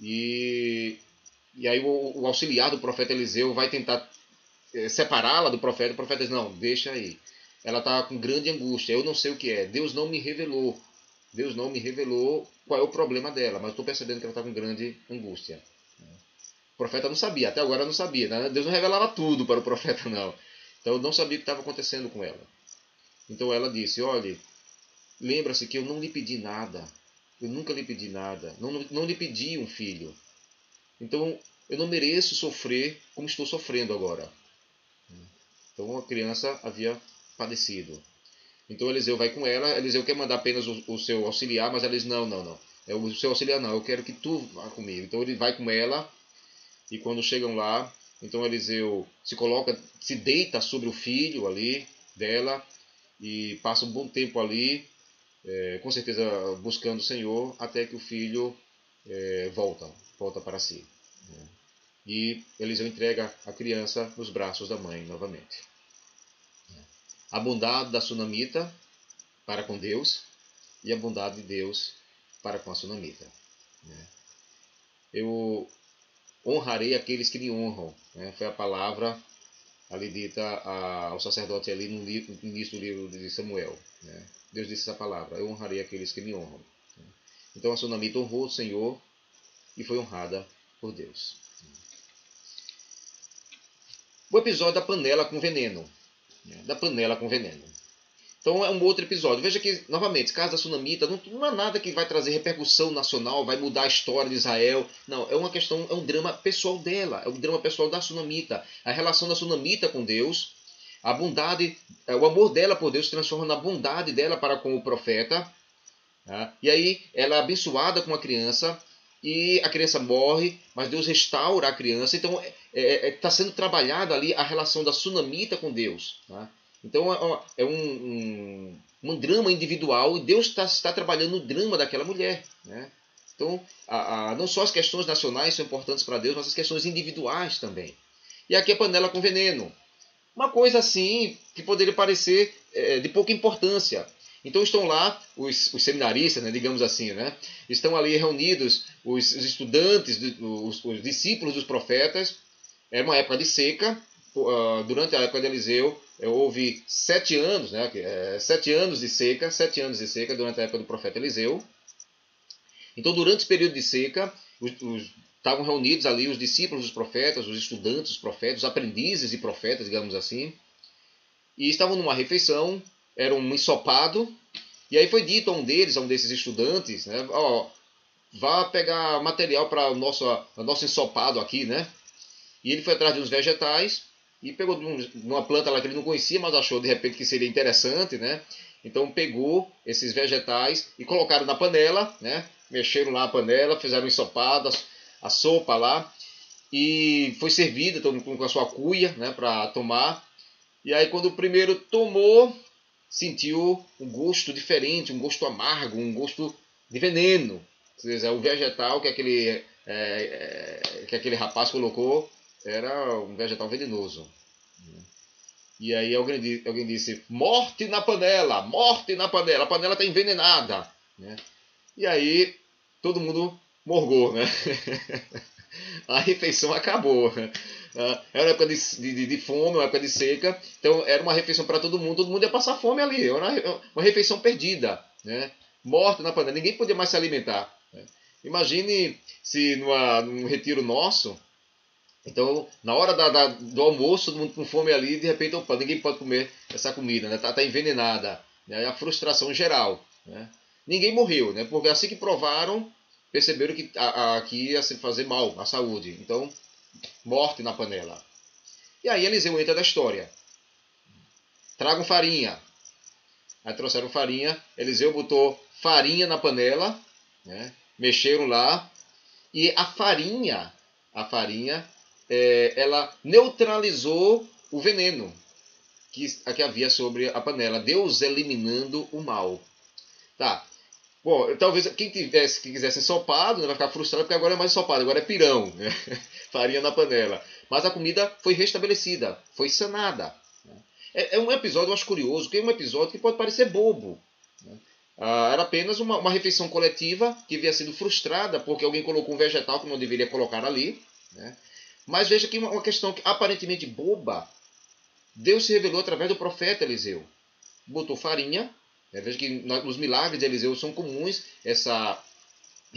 [SPEAKER 2] E aí o auxiliar do profeta Eliseu vai tentar separá-la do profeta. O profeta diz, não, deixa aí. ela está com grande angústia. Eu não sei o que é. Deus não me revelou. Deus não me revelou qual é o problema dela, mas estou percebendo que ela está com grande angústia. O profeta não sabia, até agora não sabia. Né? Deus não revelava tudo para o profeta, não. Então eu não sabia o que estava acontecendo com ela. Então ela disse, olhe, lembra-se que eu não lhe pedi nada. Eu nunca lhe pedi nada. Não lhe pedi um filho. Então eu não mereço sofrer como estou sofrendo agora. Então a criança havia padecido. Então Eliseu vai com ela, Eliseu quer mandar apenas o seu auxiliar, mas ela diz, não. É o seu auxiliar não, eu quero que tu vá comigo. Então ele vai com ela, e quando chegam lá, então Eliseu se deita sobre o filho ali dela, e passa um bom tempo ali, com certeza buscando o Senhor, até que o filho volta para si. E Eliseu entrega a criança nos braços da mãe novamente. A bondade da sunamita para com Deus e a bondade de Deus para com a sunamita. Eu honrarei aqueles que me honram. Foi a palavra ali dita ao sacerdote ali no início do livro de Samuel. Deus disse essa palavra, eu honrarei aqueles que me honram. Então a sunamita honrou o Senhor e foi honrada por Deus. O episódio da panela com veneno. Da panela com veneno. Então é um outro episódio. Veja que, novamente, caso da sunamita, não é nada que vai trazer repercussão nacional, vai mudar a história de Israel. Não, é uma questão, é um drama pessoal dela, é um drama pessoal da sunamita. A relação da sunamita com Deus, a bondade, o amor dela por Deus se transforma na bondade dela para com o profeta. E aí ela é abençoada com a criança, e a criança morre, mas Deus restaura a criança. Então está sendo trabalhada ali a relação da sunamita com Deus. Então é um drama individual, e Deus está trabalhando no drama daquela mulher. Então não só as questões nacionais são importantes para Deus, mas as questões individuais também. E aqui a panela com veneno. Uma coisa assim que poderia parecer de pouca importância. Então estão lá os seminaristas, digamos assim, estão ali reunidos os estudantes, os discípulos dos profetas. Era uma época de seca. Durante a época de Eliseu houve 7 anos, 7 anos de seca, 7 anos de seca durante a época do profeta Eliseu. Então durante esse período de seca, estavam reunidos ali os discípulos dos profetas, os estudantes dos profetas, os aprendizes de profetas, digamos assim, e estavam numa refeição. Era um ensopado, e aí foi dito a um desses estudantes, vá pegar material para o nosso ensopado aqui, E ele foi atrás de uns vegetais, e pegou uma planta lá que ele não conhecia, mas achou de repente que seria interessante, Então pegou esses vegetais e colocaram na panela, Mexeram lá a panela, fizeram um ensopado, a sopa lá, e foi servida com a sua cuia, para tomar. E aí quando o primeiro tomou, sentiu um gosto diferente, um gosto amargo, um gosto de veneno. Ou seja, o vegetal que aquele rapaz colocou era um vegetal venenoso. E aí alguém disse, morte na panela, a panela está envenenada. E aí todo mundo morgou. A refeição acabou. Era uma época de fome, uma época de seca, então era uma refeição para todo mundo ia passar fome ali, era uma refeição perdida, morta na panela, ninguém podia mais se alimentar. Imagine se num retiro nosso, então na hora do almoço, todo mundo com fome ali, de repente, opa, ninguém pode comer essa comida, tá envenenada, É a frustração geral. Ninguém morreu, porque assim que provaram, perceberam que ia se fazer mal à saúde. Então, morte na panela. E aí Eliseu entra da história. Tragam farinha. Aí trouxeram farinha. Eliseu botou farinha na panela. Mexeram lá. E a farinha, ela neutralizou o veneno que havia sobre a panela. Deus eliminando o mal. Tá. Bom, talvez quem quisesse ensopado, vai ficar frustrado porque agora é mais ensopado, agora é pirão, farinha na panela. Mas a comida foi restabelecida, foi sanada. É um episódio, eu acho curioso, que é um episódio que pode parecer bobo. Era apenas uma refeição coletiva que havia sido frustrada porque alguém colocou um vegetal que não deveria colocar ali. Mas veja que uma questão que aparentemente boba, Deus se revelou através do profeta Eliseu. botou farinha. Veja que nos milagres de Eliseu são comuns esse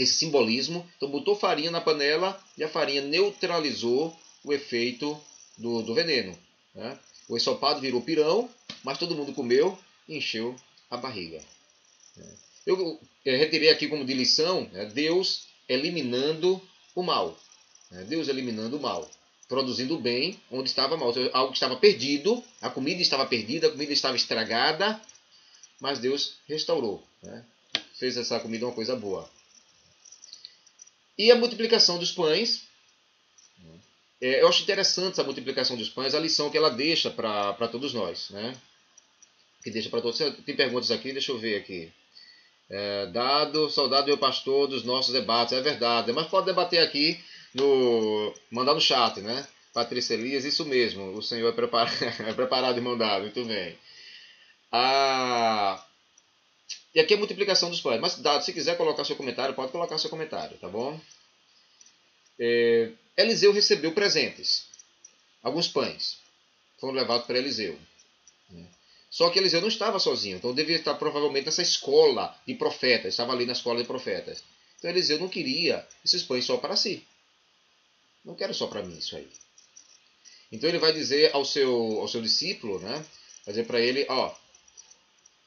[SPEAKER 2] simbolismo. Então botou farinha na panela e a farinha neutralizou o efeito do veneno. Né? O ensopado virou pirão, mas todo mundo comeu e encheu a barriga. Eu retirei aqui como de lição, Deus eliminando o mal. Deus eliminando o mal. Produzindo o bem onde estava mal. Algo que estava perdido, a comida estava perdida, a comida estava estragada, mas Deus restaurou. Fez essa comida uma coisa boa. E a multiplicação dos pães. Eu acho interessante essa multiplicação dos pães, a lição que ela deixa para todos nós. Que deixa para todos. Tem perguntas aqui, deixa eu ver aqui. Saudade meu pastor dos nossos debates, é verdade. Mas pode debater aqui, mandar no chat, né? Patrícia Elias, isso mesmo, o Senhor é preparado e mandado, muito bem. E aqui a multiplicação dos pães. Mas, Dado, se quiser colocar seu comentário, pode colocar seu comentário, tá bom? Eliseu recebeu presentes. Alguns pães foram levados para Eliseu. Só que Eliseu não estava sozinho, então devia estar provavelmente nessa escola de profetas, estava ali na escola de profetas. Então Eliseu não queria esses pães só para si. Não quero só para mim isso aí. Então ele vai dizer ao seu discípulo, né? Vai dizer para ele,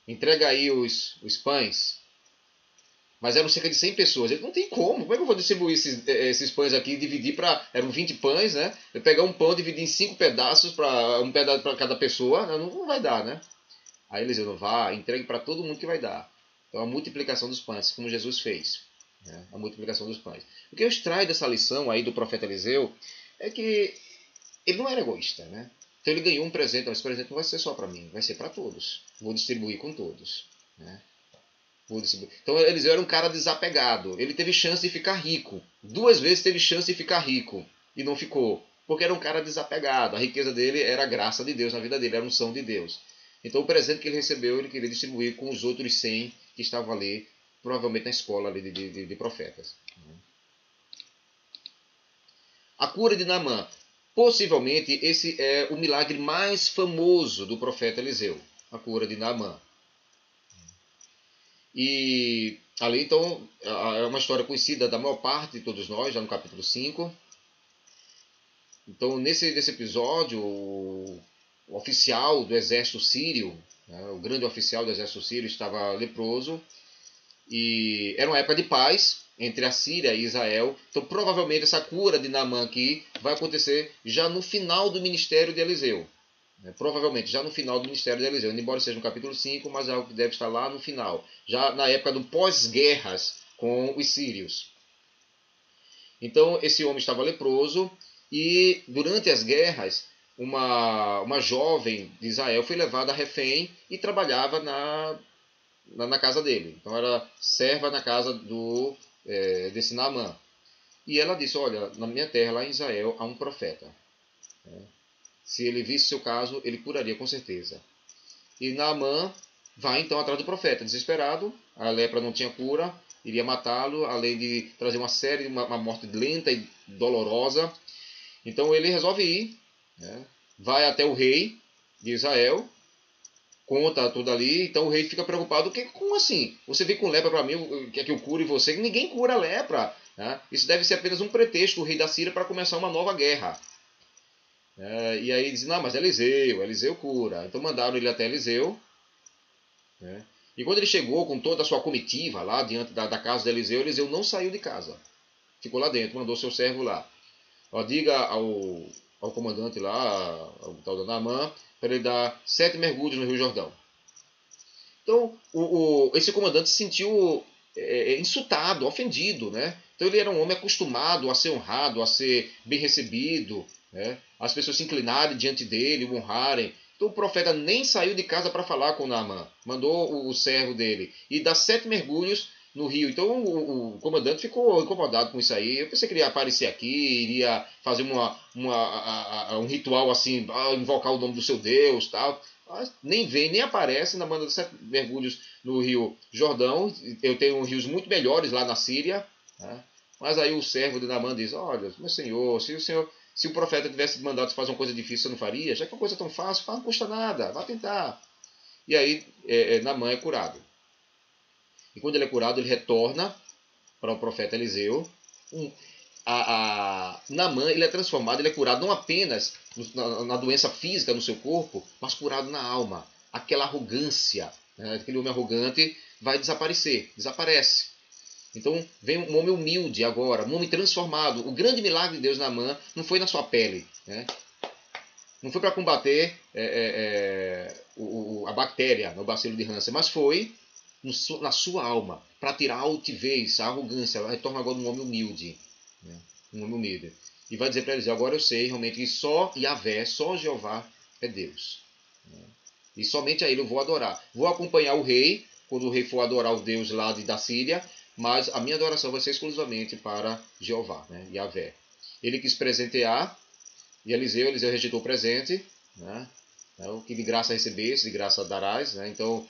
[SPEAKER 2] entrega aí os pães. Mas eram cerca de 100 pessoas. Ele não tem como é que eu vou distribuir esses pães aqui e dividir para... Eram 20 pães, né? Eu pegar um pão e dividir em 5 pedaços, um pedaço para cada pessoa, não vai dar, né? Aí Eliseu não vai, entregue para todo mundo que vai dar. Então a multiplicação dos pães, como Jesus fez. A multiplicação dos pães. O que eu extraio dessa lição aí do profeta Eliseu é que ele não era egoísta, né? Então ele ganhou um presente, mas esse presente não vai ser só para mim, vai ser para todos. Vou distribuir com todos, né? Então Eliseu era um cara desapegado. Ele teve chance de ficar rico. 2 vezes teve chance de ficar rico e não ficou. Porque era um cara desapegado. A riqueza dele era a graça de Deus na vida dele, era a unção de Deus. Então o presente que ele recebeu, ele queria distribuir com os outros 100 que estavam ali, provavelmente na escola ali de profetas. A cura de Naamã. Possivelmente esse é o milagre mais famoso do profeta Eliseu. A cura de Naamã. E ali, então, é uma história conhecida da maior parte de todos nós, já no capítulo 5. Então, nesse episódio, o oficial do exército sírio, o grande oficial do exército sírio, estava leproso. E era uma época de paz entre a Síria e Israel. Então, provavelmente, essa cura de Naamã aqui vai acontecer já no final do ministério de Eliseu. Provavelmente já no final do ministério de Eliseu, embora seja no capítulo 5, mas é algo que deve estar lá no final, já na época do pós-guerras com os sírios. Então esse homem estava leproso e durante as guerras uma jovem de Israel foi levada a refém e trabalhava na casa dele. Então era serva na casa desse Naamã. E ela disse, olha, na minha terra, lá em Israel, há um profeta. Se ele visse seu caso, ele curaria com certeza. E Naamã vai então atrás do profeta, desesperado. A lepra não tinha cura, iria matá-lo, além de trazer uma morte lenta e dolorosa. Então ele resolve ir, vai até o rei de Israel, conta tudo ali. Então o rei fica preocupado, como assim? Você vem com lepra para mim, quer que eu cure você? Ninguém cura a lepra. Isso deve ser apenas um pretexto do rei da Síria para começar uma nova guerra. E aí dizem, não, mas Eliseu cura. Então mandaram ele até Eliseu. E quando ele chegou com toda a sua comitiva lá diante da casa de Eliseu, Eliseu não saiu de casa. Ficou lá dentro, mandou seu servo lá. Diga ao comandante lá, ao tal da Naamã, para ele dar 7 mergulhos no Rio Jordão. Então esse comandante se sentiu insultado, ofendido, né? Então ele era um homem acostumado a ser honrado, a ser bem recebido, as pessoas se inclinarem diante dele, o honrarem. Então o profeta nem saiu de casa para falar com Naamã. Mandou o servo dele e dá 7 mergulhos no rio. Então o comandante ficou incomodado com isso aí. Eu pensei que ele ia aparecer aqui, iria fazer um ritual assim, invocar o nome do seu Deus, tal. Mas nem vem, nem aparece na manda de 7 mergulhos no rio Jordão. Eu tenho rios muito melhores lá na Síria. Mas aí o servo de Naamã diz, olha, meu senhor, se o profeta tivesse mandado fazer uma coisa difícil, você não faria? Já que é uma coisa tão fácil, não custa nada, vá tentar. E aí Naamã é curado. E quando ele é curado, ele retorna para o profeta Eliseu. Naamã, ele é transformado, ele é curado não apenas na doença física no seu corpo, mas curado na alma. Aquela arrogância, né, aquele homem arrogante vai desaparecer, desaparece. Então vem um homem humilde agora, um homem transformado. O grande milagre de Deus na Naamã não foi na sua pele, né? Não foi para combater a bactéria, o bacilo de Hansen, mas foi na sua alma, para tirar a altivez, a arrogância. Ela retorna agora um homem humilde, né? Um homem humilde. E vai dizer para eles: agora eu sei realmente que só Yahvé, só Jeová é Deus. E somente a ele eu vou adorar. Vou acompanhar o rei, quando o rei for adorar o Deus lá da Síria, mas a minha adoração vai ser exclusivamente para Jeová, né? Yahvé. Ele quis presentear, e Eliseu rejeitou o presente, né? O que de graça recebesse, de graça darás, né? Então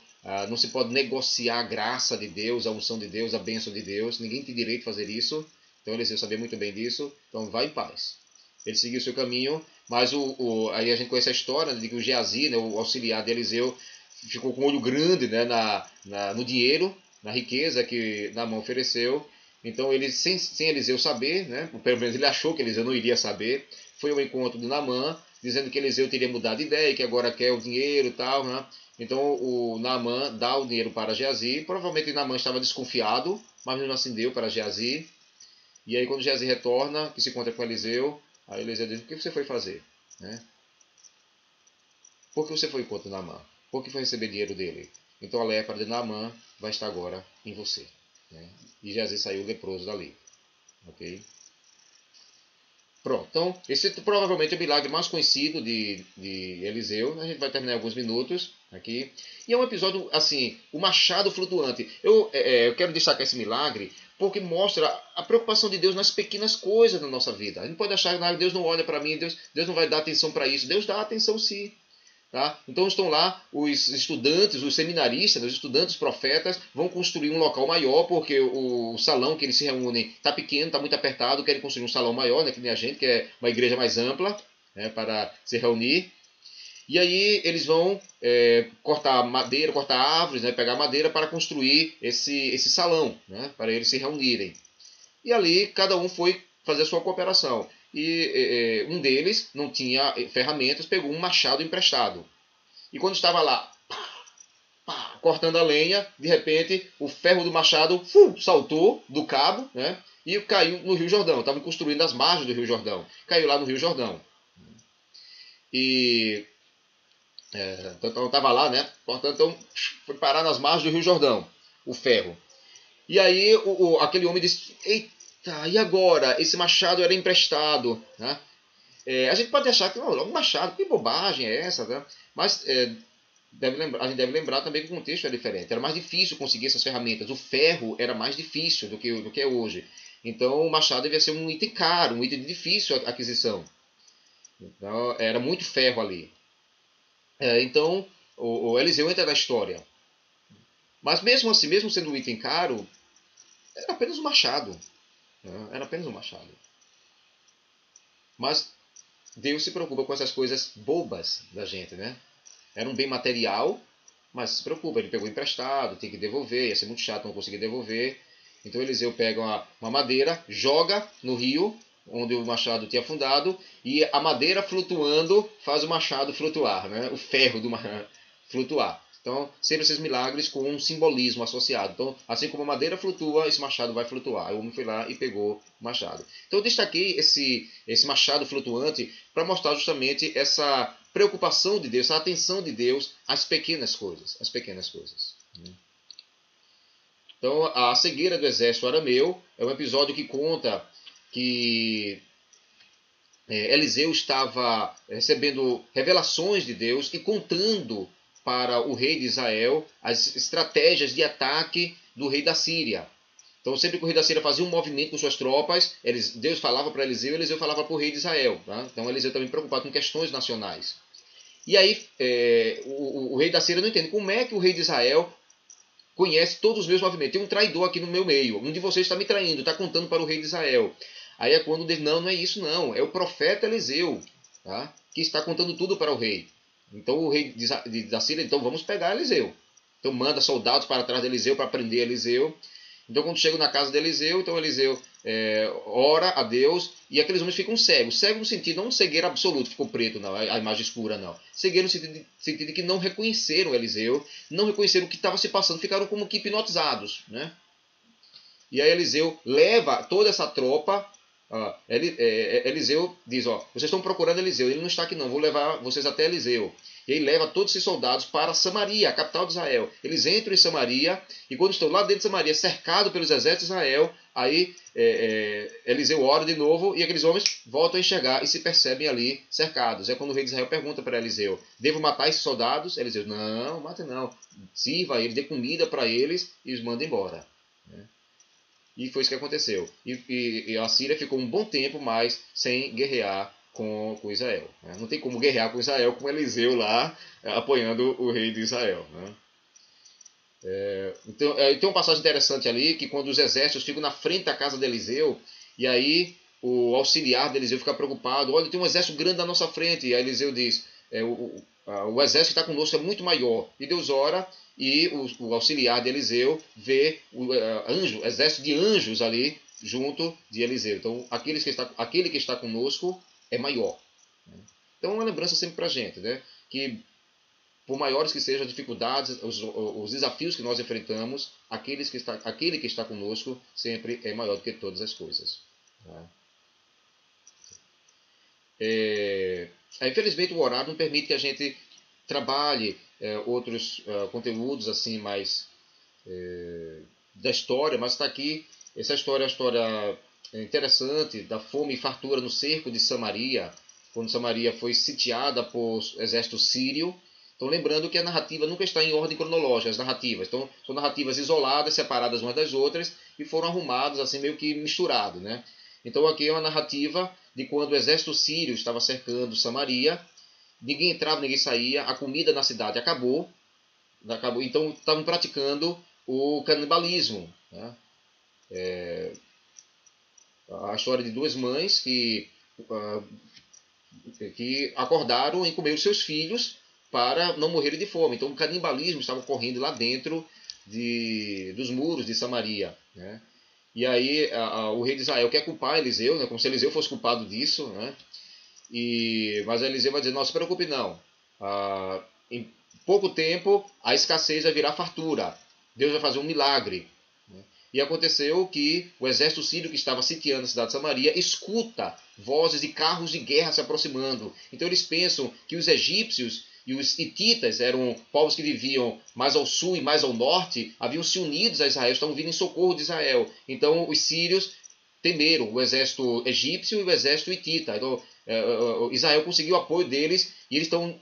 [SPEAKER 2] não se pode negociar a graça de Deus, a unção de Deus, a bênção de Deus. Ninguém tem direito de fazer isso. Então Eliseu sabia muito bem disso. Então vai em paz. Ele seguiu o seu caminho, mas aí a gente conhece a história de que o Geazi, né, o auxiliar de Eliseu, ficou com o olho grande, né, no dinheiro, na riqueza que Naamã ofereceu. Então ele, sem Eliseu saber, né, pelo menos ele achou que Eliseu não iria saber, foi ao encontro de Naamã, dizendo que Eliseu teria mudado de ideia, que agora quer o dinheiro e tal, né? Então o Naamã dá o dinheiro para Geazi. Provavelmente Naamã estava desconfiado, mas mesmo assim deu para Geazi. E aí quando Geazi retorna, que se encontra com Eliseu, aí Eliseu diz: o que você foi fazer? Né? Por que você foi contra Naamã? Por que foi receber dinheiro dele? Então a lepra de Naamã vai estar agora em você. Né? E Geazi saiu leproso dali. Ok? Pronto, então esse provavelmente é o milagre mais conhecido de Eliseu. A gente vai terminar em alguns minutos aqui. E é um episódio, assim, o machado flutuante. Eu quero destacar esse milagre porque mostra a preocupação de Deus nas pequenas coisas da nossa vida. A gente pode achar que Deus não olha para mim, Deus não vai dar atenção para isso. Deus dá atenção sim. Tá? Então estão lá os estudantes, os seminaristas, os estudantes profetas vão construir um local maior, porque o salão que eles se reúnem está pequeno, está muito apertado, querem construir um salão maior, né, que nem a gente, que é uma igreja mais ampla, né, para se reunir. E aí eles vão cortar madeira, cortar árvores, né, pegar madeira para construir esse salão, né, para eles se reunirem. E ali cada um foi fazer a sua cooperação. E um deles não tinha ferramentas, pegou um machado emprestado. E quando estava lá, cortando a lenha, de repente o ferro do machado saltou do cabo, né, e caiu no Rio Jordão. Estavam construindo as margens do Rio Jordão. Caiu lá no Rio Jordão. E então estava lá, né, cortando, então foi parar nas margens do Rio Jordão, o ferro. E aí aquele homem disse: eita, e agora? Esse machado era emprestado. Né? A gente pode achar que logo machado, que bobagem é essa? Né? Mas a gente deve lembrar também que o contexto é diferente. Era mais difícil conseguir essas ferramentas. O ferro era mais difícil do que é hoje. Então o machado devia ser um item caro, um item de difícil aquisição. Então era muito ferro ali. Então o Eliseu entra na história. Mas mesmo assim, mesmo sendo um item caro, era apenas um machado. Era apenas um machado. Mas Deus se preocupa com essas coisas bobas da gente, né? Era um bem material, mas se preocupa. Ele pegou emprestado, tem que devolver, ia ser muito chato não conseguir devolver. Então Eliseu pega uma madeira, joga no rio, onde o machado tinha afundado, e a madeira flutuando faz o machado flutuar, né? O ferro do machado flutuar. Então, sempre esses milagres com um simbolismo associado. Então, assim como a madeira flutua, esse machado vai flutuar. O homem foi lá e pegou o machado. Então, eu destaquei esse machado flutuante para mostrar justamente essa preocupação de Deus, essa atenção de Deus às pequenas coisas. Às pequenas coisas. Então, a cegueira do exército arameu é um episódio que conta que Eliseu estava recebendo revelações de Deus e contando para o rei de Israel as estratégias de ataque do rei da Síria. Então, sempre que o rei da Síria fazia um movimento com suas tropas, Deus falava para Eliseu e Eliseu falava para o rei de Israel. Tá? Então, Eliseu também preocupado com questões nacionais. E aí, o rei da Síria não entende como é que o rei de Israel conhece todos os meus movimentos. Tem um traidor aqui no meu meio. Um de vocês está me traindo, está contando para o rei de Israel. Aí é quando diz: não é isso não. É o profeta Eliseu, tá? Que está contando tudo para o rei. Então o rei da Síria, então vamos pegar Eliseu. Então manda soldados para trás de Eliseu para prender Eliseu. Então quando chegam na casa de Eliseu, então Eliseu ora a Deus e aqueles homens ficam cegos. Cego no sentido, não cegueira absoluta, ficou preto, não, a imagem escura, não. Cegueira no sentido de que não reconheceram Eliseu, não reconheceram o que estava se passando, ficaram como que hipnotizados, né? E aí Eliseu leva toda essa tropa. Eliseu diz, ó, vocês estão procurando Eliseu, ele não está aqui não, vou levar vocês até Eliseu. E aí leva todos esses soldados para Samaria, a capital de Israel. Eles entram em Samaria, e quando estão lá dentro de Samaria, cercados pelos exércitos de Israel, aí Eliseu ora de novo, e aqueles homens voltam a enxergar e se percebem ali cercados. É quando o rei de Israel pergunta para Eliseu, devo matar esses soldados? Eliseu, não, mate não. Sirva eles, dê comida para eles e os manda embora. E foi isso que aconteceu. E a Síria ficou um bom tempo mais sem guerrear com Israel. Não tem como guerrear com Israel com Eliseu lá apoiando o rei de Israel. Então, tem uma passagem interessante ali que quando os exércitos ficam na frente da casa de Eliseu, e aí o auxiliar de Eliseu fica preocupado, olha, tem um exército grande na nossa frente, e aí Eliseu diz, o exército que está conosco é muito maior. E Deus ora, e o auxiliar de Eliseu vê o exército de anjos ali junto de Eliseu. Então, aquele que está conosco é maior. Então, é uma lembrança sempre para a gente, né? Que por maiores que sejam as dificuldades, os desafios que nós enfrentamos, aquele que está conosco sempre é maior do que todas as coisas. Infelizmente, o horário não permite que a gente trabalhe outros conteúdos assim mais da história, mas está aqui. Essa história é uma história interessante da fome e fartura no cerco de Samaria, quando Samaria foi sitiada por exército sírio. Então, lembrando que a narrativa nunca está em ordem cronológica, as narrativas. Então, são narrativas isoladas, separadas umas das outras, e foram arrumadas assim, meio que misturadas, né? Então, aqui é uma narrativa de quando o exército sírio estava cercando Samaria, ninguém entrava, ninguém saía, a comida na cidade acabou, então estavam praticando o canibalismo. Né? A história de duas mães que acordaram em comer os seus filhos para não morrerem de fome. Então o canibalismo estava ocorrendo lá dentro dos muros de Samaria. Né? E aí o rei de Israel quer culpar Eliseu, né? Como se Eliseu fosse culpado disso. Né? Mas Eliseu vai dizer, não se preocupe não. Em pouco tempo a escassez vai virar fartura. Deus vai fazer um milagre. E aconteceu que o exército sírio que estava sitiando a cidade de Samaria escuta vozes de carros de guerra se aproximando. Então eles pensam que os egípcios e os hititas eram povos que viviam mais ao sul e mais ao norte, haviam se unidos a Israel, estavam vindo em socorro de Israel. Então os sírios temeram o exército egípcio e o exército hitita. Então Israel conseguiu o apoio deles e eles estão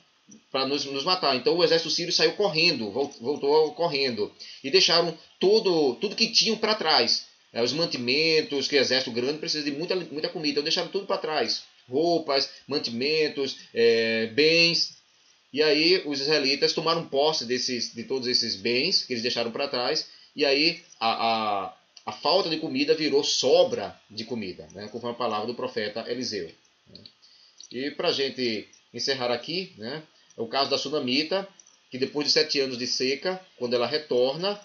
[SPEAKER 2] para nos matar. Então o exército sírio saiu correndo, voltou correndo. E deixaram tudo que tinham para trás. Os mantimentos, que o exército grande precisa de muita comida. Então deixaram tudo para trás. Roupas, mantimentos, bens. E aí os israelitas tomaram posse de todos esses bens que eles deixaram para trás. E aí a falta de comida virou sobra de comida, né? Conforme a palavra do profeta Eliseu. E para a gente encerrar aqui, né? É o caso da Sunamita, que depois de 7 anos de seca, quando ela retorna,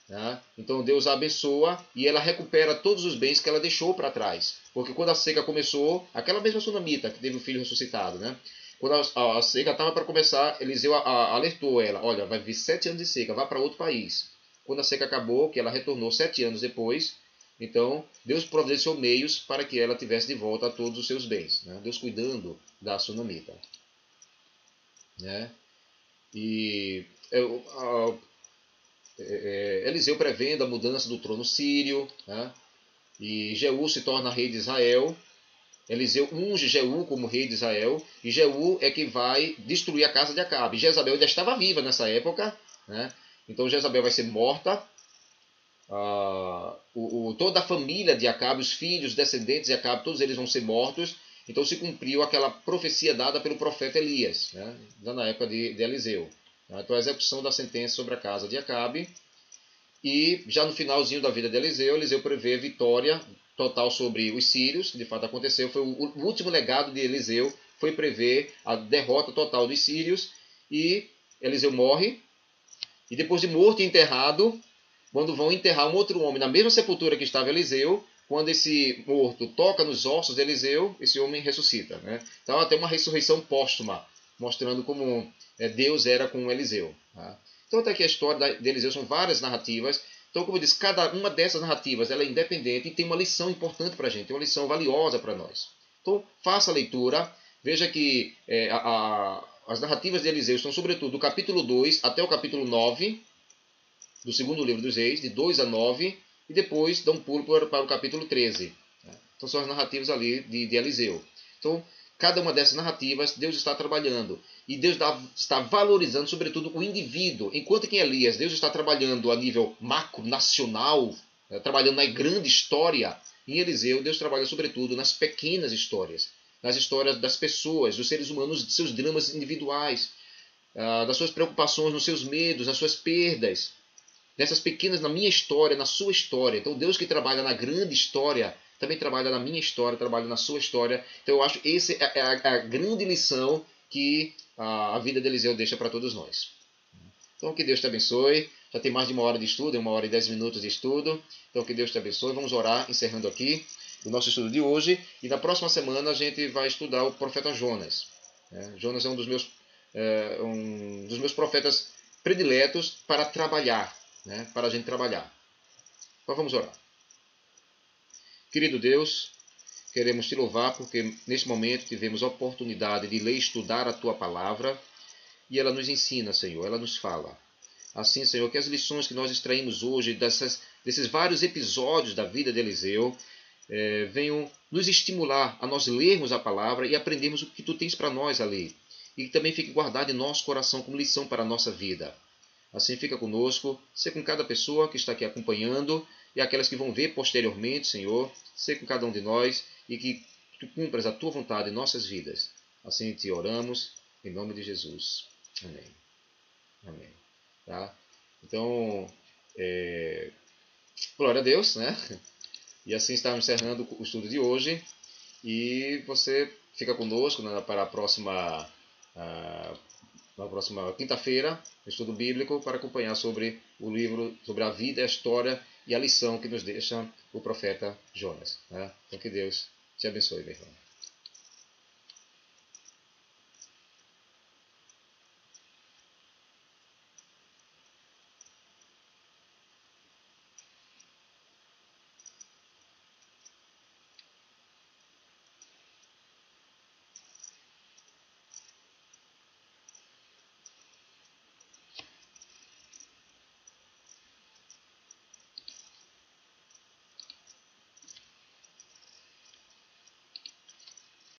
[SPEAKER 2] né? Então Deus a abençoa e ela recupera todos os bens que ela deixou para trás. Porque quando a seca começou, aquela mesma Sunamita que teve um filho ressuscitado, né? Quando a seca estava para começar, Eliseu alertou ela, olha, vai vir 7 anos de seca, vá para outro país. Quando a seca acabou, que ela retornou 7 anos depois, então Deus providenciou meios para que ela tivesse de volta todos os seus bens. Né? Deus cuidando da Sunamita. Né? E Eliseu prevendo a mudança do trono sírio, né? E Jeú se torna rei de Israel. Eliseu unge Jeú como rei de Israel, e Jeú é que vai destruir a casa de Acabe. Jezabel já estava viva nessa época, né? Então Jezabel vai ser morta. Toda a família de Acabe, os filhos, descendentes de Acabe, todos eles vão ser mortos. Então se cumpriu aquela profecia dada pelo profeta Elias, né? Na época de Eliseu. Então a execução da sentença sobre a casa de Acabe. E já no finalzinho da vida de Eliseu, Eliseu prevê vitória total sobre os sírios, que de fato aconteceu. Foi o último legado de Eliseu, foi prever a derrota total dos sírios, e Eliseu morre, e depois de morto e enterrado, quando vão enterrar um outro homem na mesma sepultura que estava Eliseu, quando esse morto toca nos ossos de Eliseu, esse homem ressuscita. Né? Então até uma ressurreição póstuma, mostrando como Deus era com Eliseu. Tá? Então até aqui a história de Eliseu são várias narrativas. Então, como eu disse, cada uma dessas narrativas ela é independente e tem uma lição importante para a gente, uma lição valiosa para nós. Então, faça a leitura, veja que as narrativas de Eliseu estão sobretudo do capítulo 2 até o capítulo 9, do segundo livro dos Reis, de 2 a 9, e depois dá um pulo para o capítulo 13. Então são as narrativas ali de Eliseu. Então, cada uma dessas narrativas, Deus está trabalhando. E Deus está valorizando, sobretudo, o indivíduo. Enquanto que em Elias, Deus está trabalhando a nível macro, nacional, trabalhando na grande história, em Eliseu, Deus trabalha, sobretudo, nas pequenas histórias. Nas histórias das pessoas, dos seres humanos, de seus dramas individuais, das suas preocupações, nos seus medos, nas suas perdas. Dessas pequenas na minha história, na sua história. Então Deus que trabalha na grande história, também trabalha na minha história, trabalha na sua história. Então eu acho que essa é a grande lição que a vida de Eliseu deixa para todos nós. Então que Deus te abençoe. Já tem mais de 1 hora de estudo, 1 hora e 10 minutos de estudo. Então que Deus te abençoe. Vamos orar, encerrando aqui o nosso estudo de hoje. E na próxima semana a gente vai estudar o profeta Jonas. Jonas é um dos meus profetas prediletos para trabalhar. Para a gente trabalhar. Então vamos orar. Querido Deus, queremos te louvar porque neste momento tivemos a oportunidade de ler e estudar a tua palavra e ela nos ensina, Senhor, ela nos fala. Assim, Senhor, que as lições que nós extraímos hoje desses vários episódios da vida de Eliseu venham nos estimular a nós lermos a palavra e aprendermos o que tu tens para nós ali. E que também fique guardado em nosso coração como lição para a nossa vida. Assim fica conosco, ser com cada pessoa que está aqui acompanhando e aquelas que vão ver posteriormente, Senhor, ser com cada um de nós e que tu cumpras a tua vontade em nossas vidas. Assim te oramos, em nome de Jesus. Amém. Amém. Tá? Então, glória a Deus, né? E assim estamos encerrando o estudo de hoje e você fica conosco para a próxima quinta-feira, estudo bíblico, para acompanhar sobre o livro, sobre a vida, a história e a lição que nos deixa o profeta Jonas. Né? Então que Deus te abençoe, meu irmão.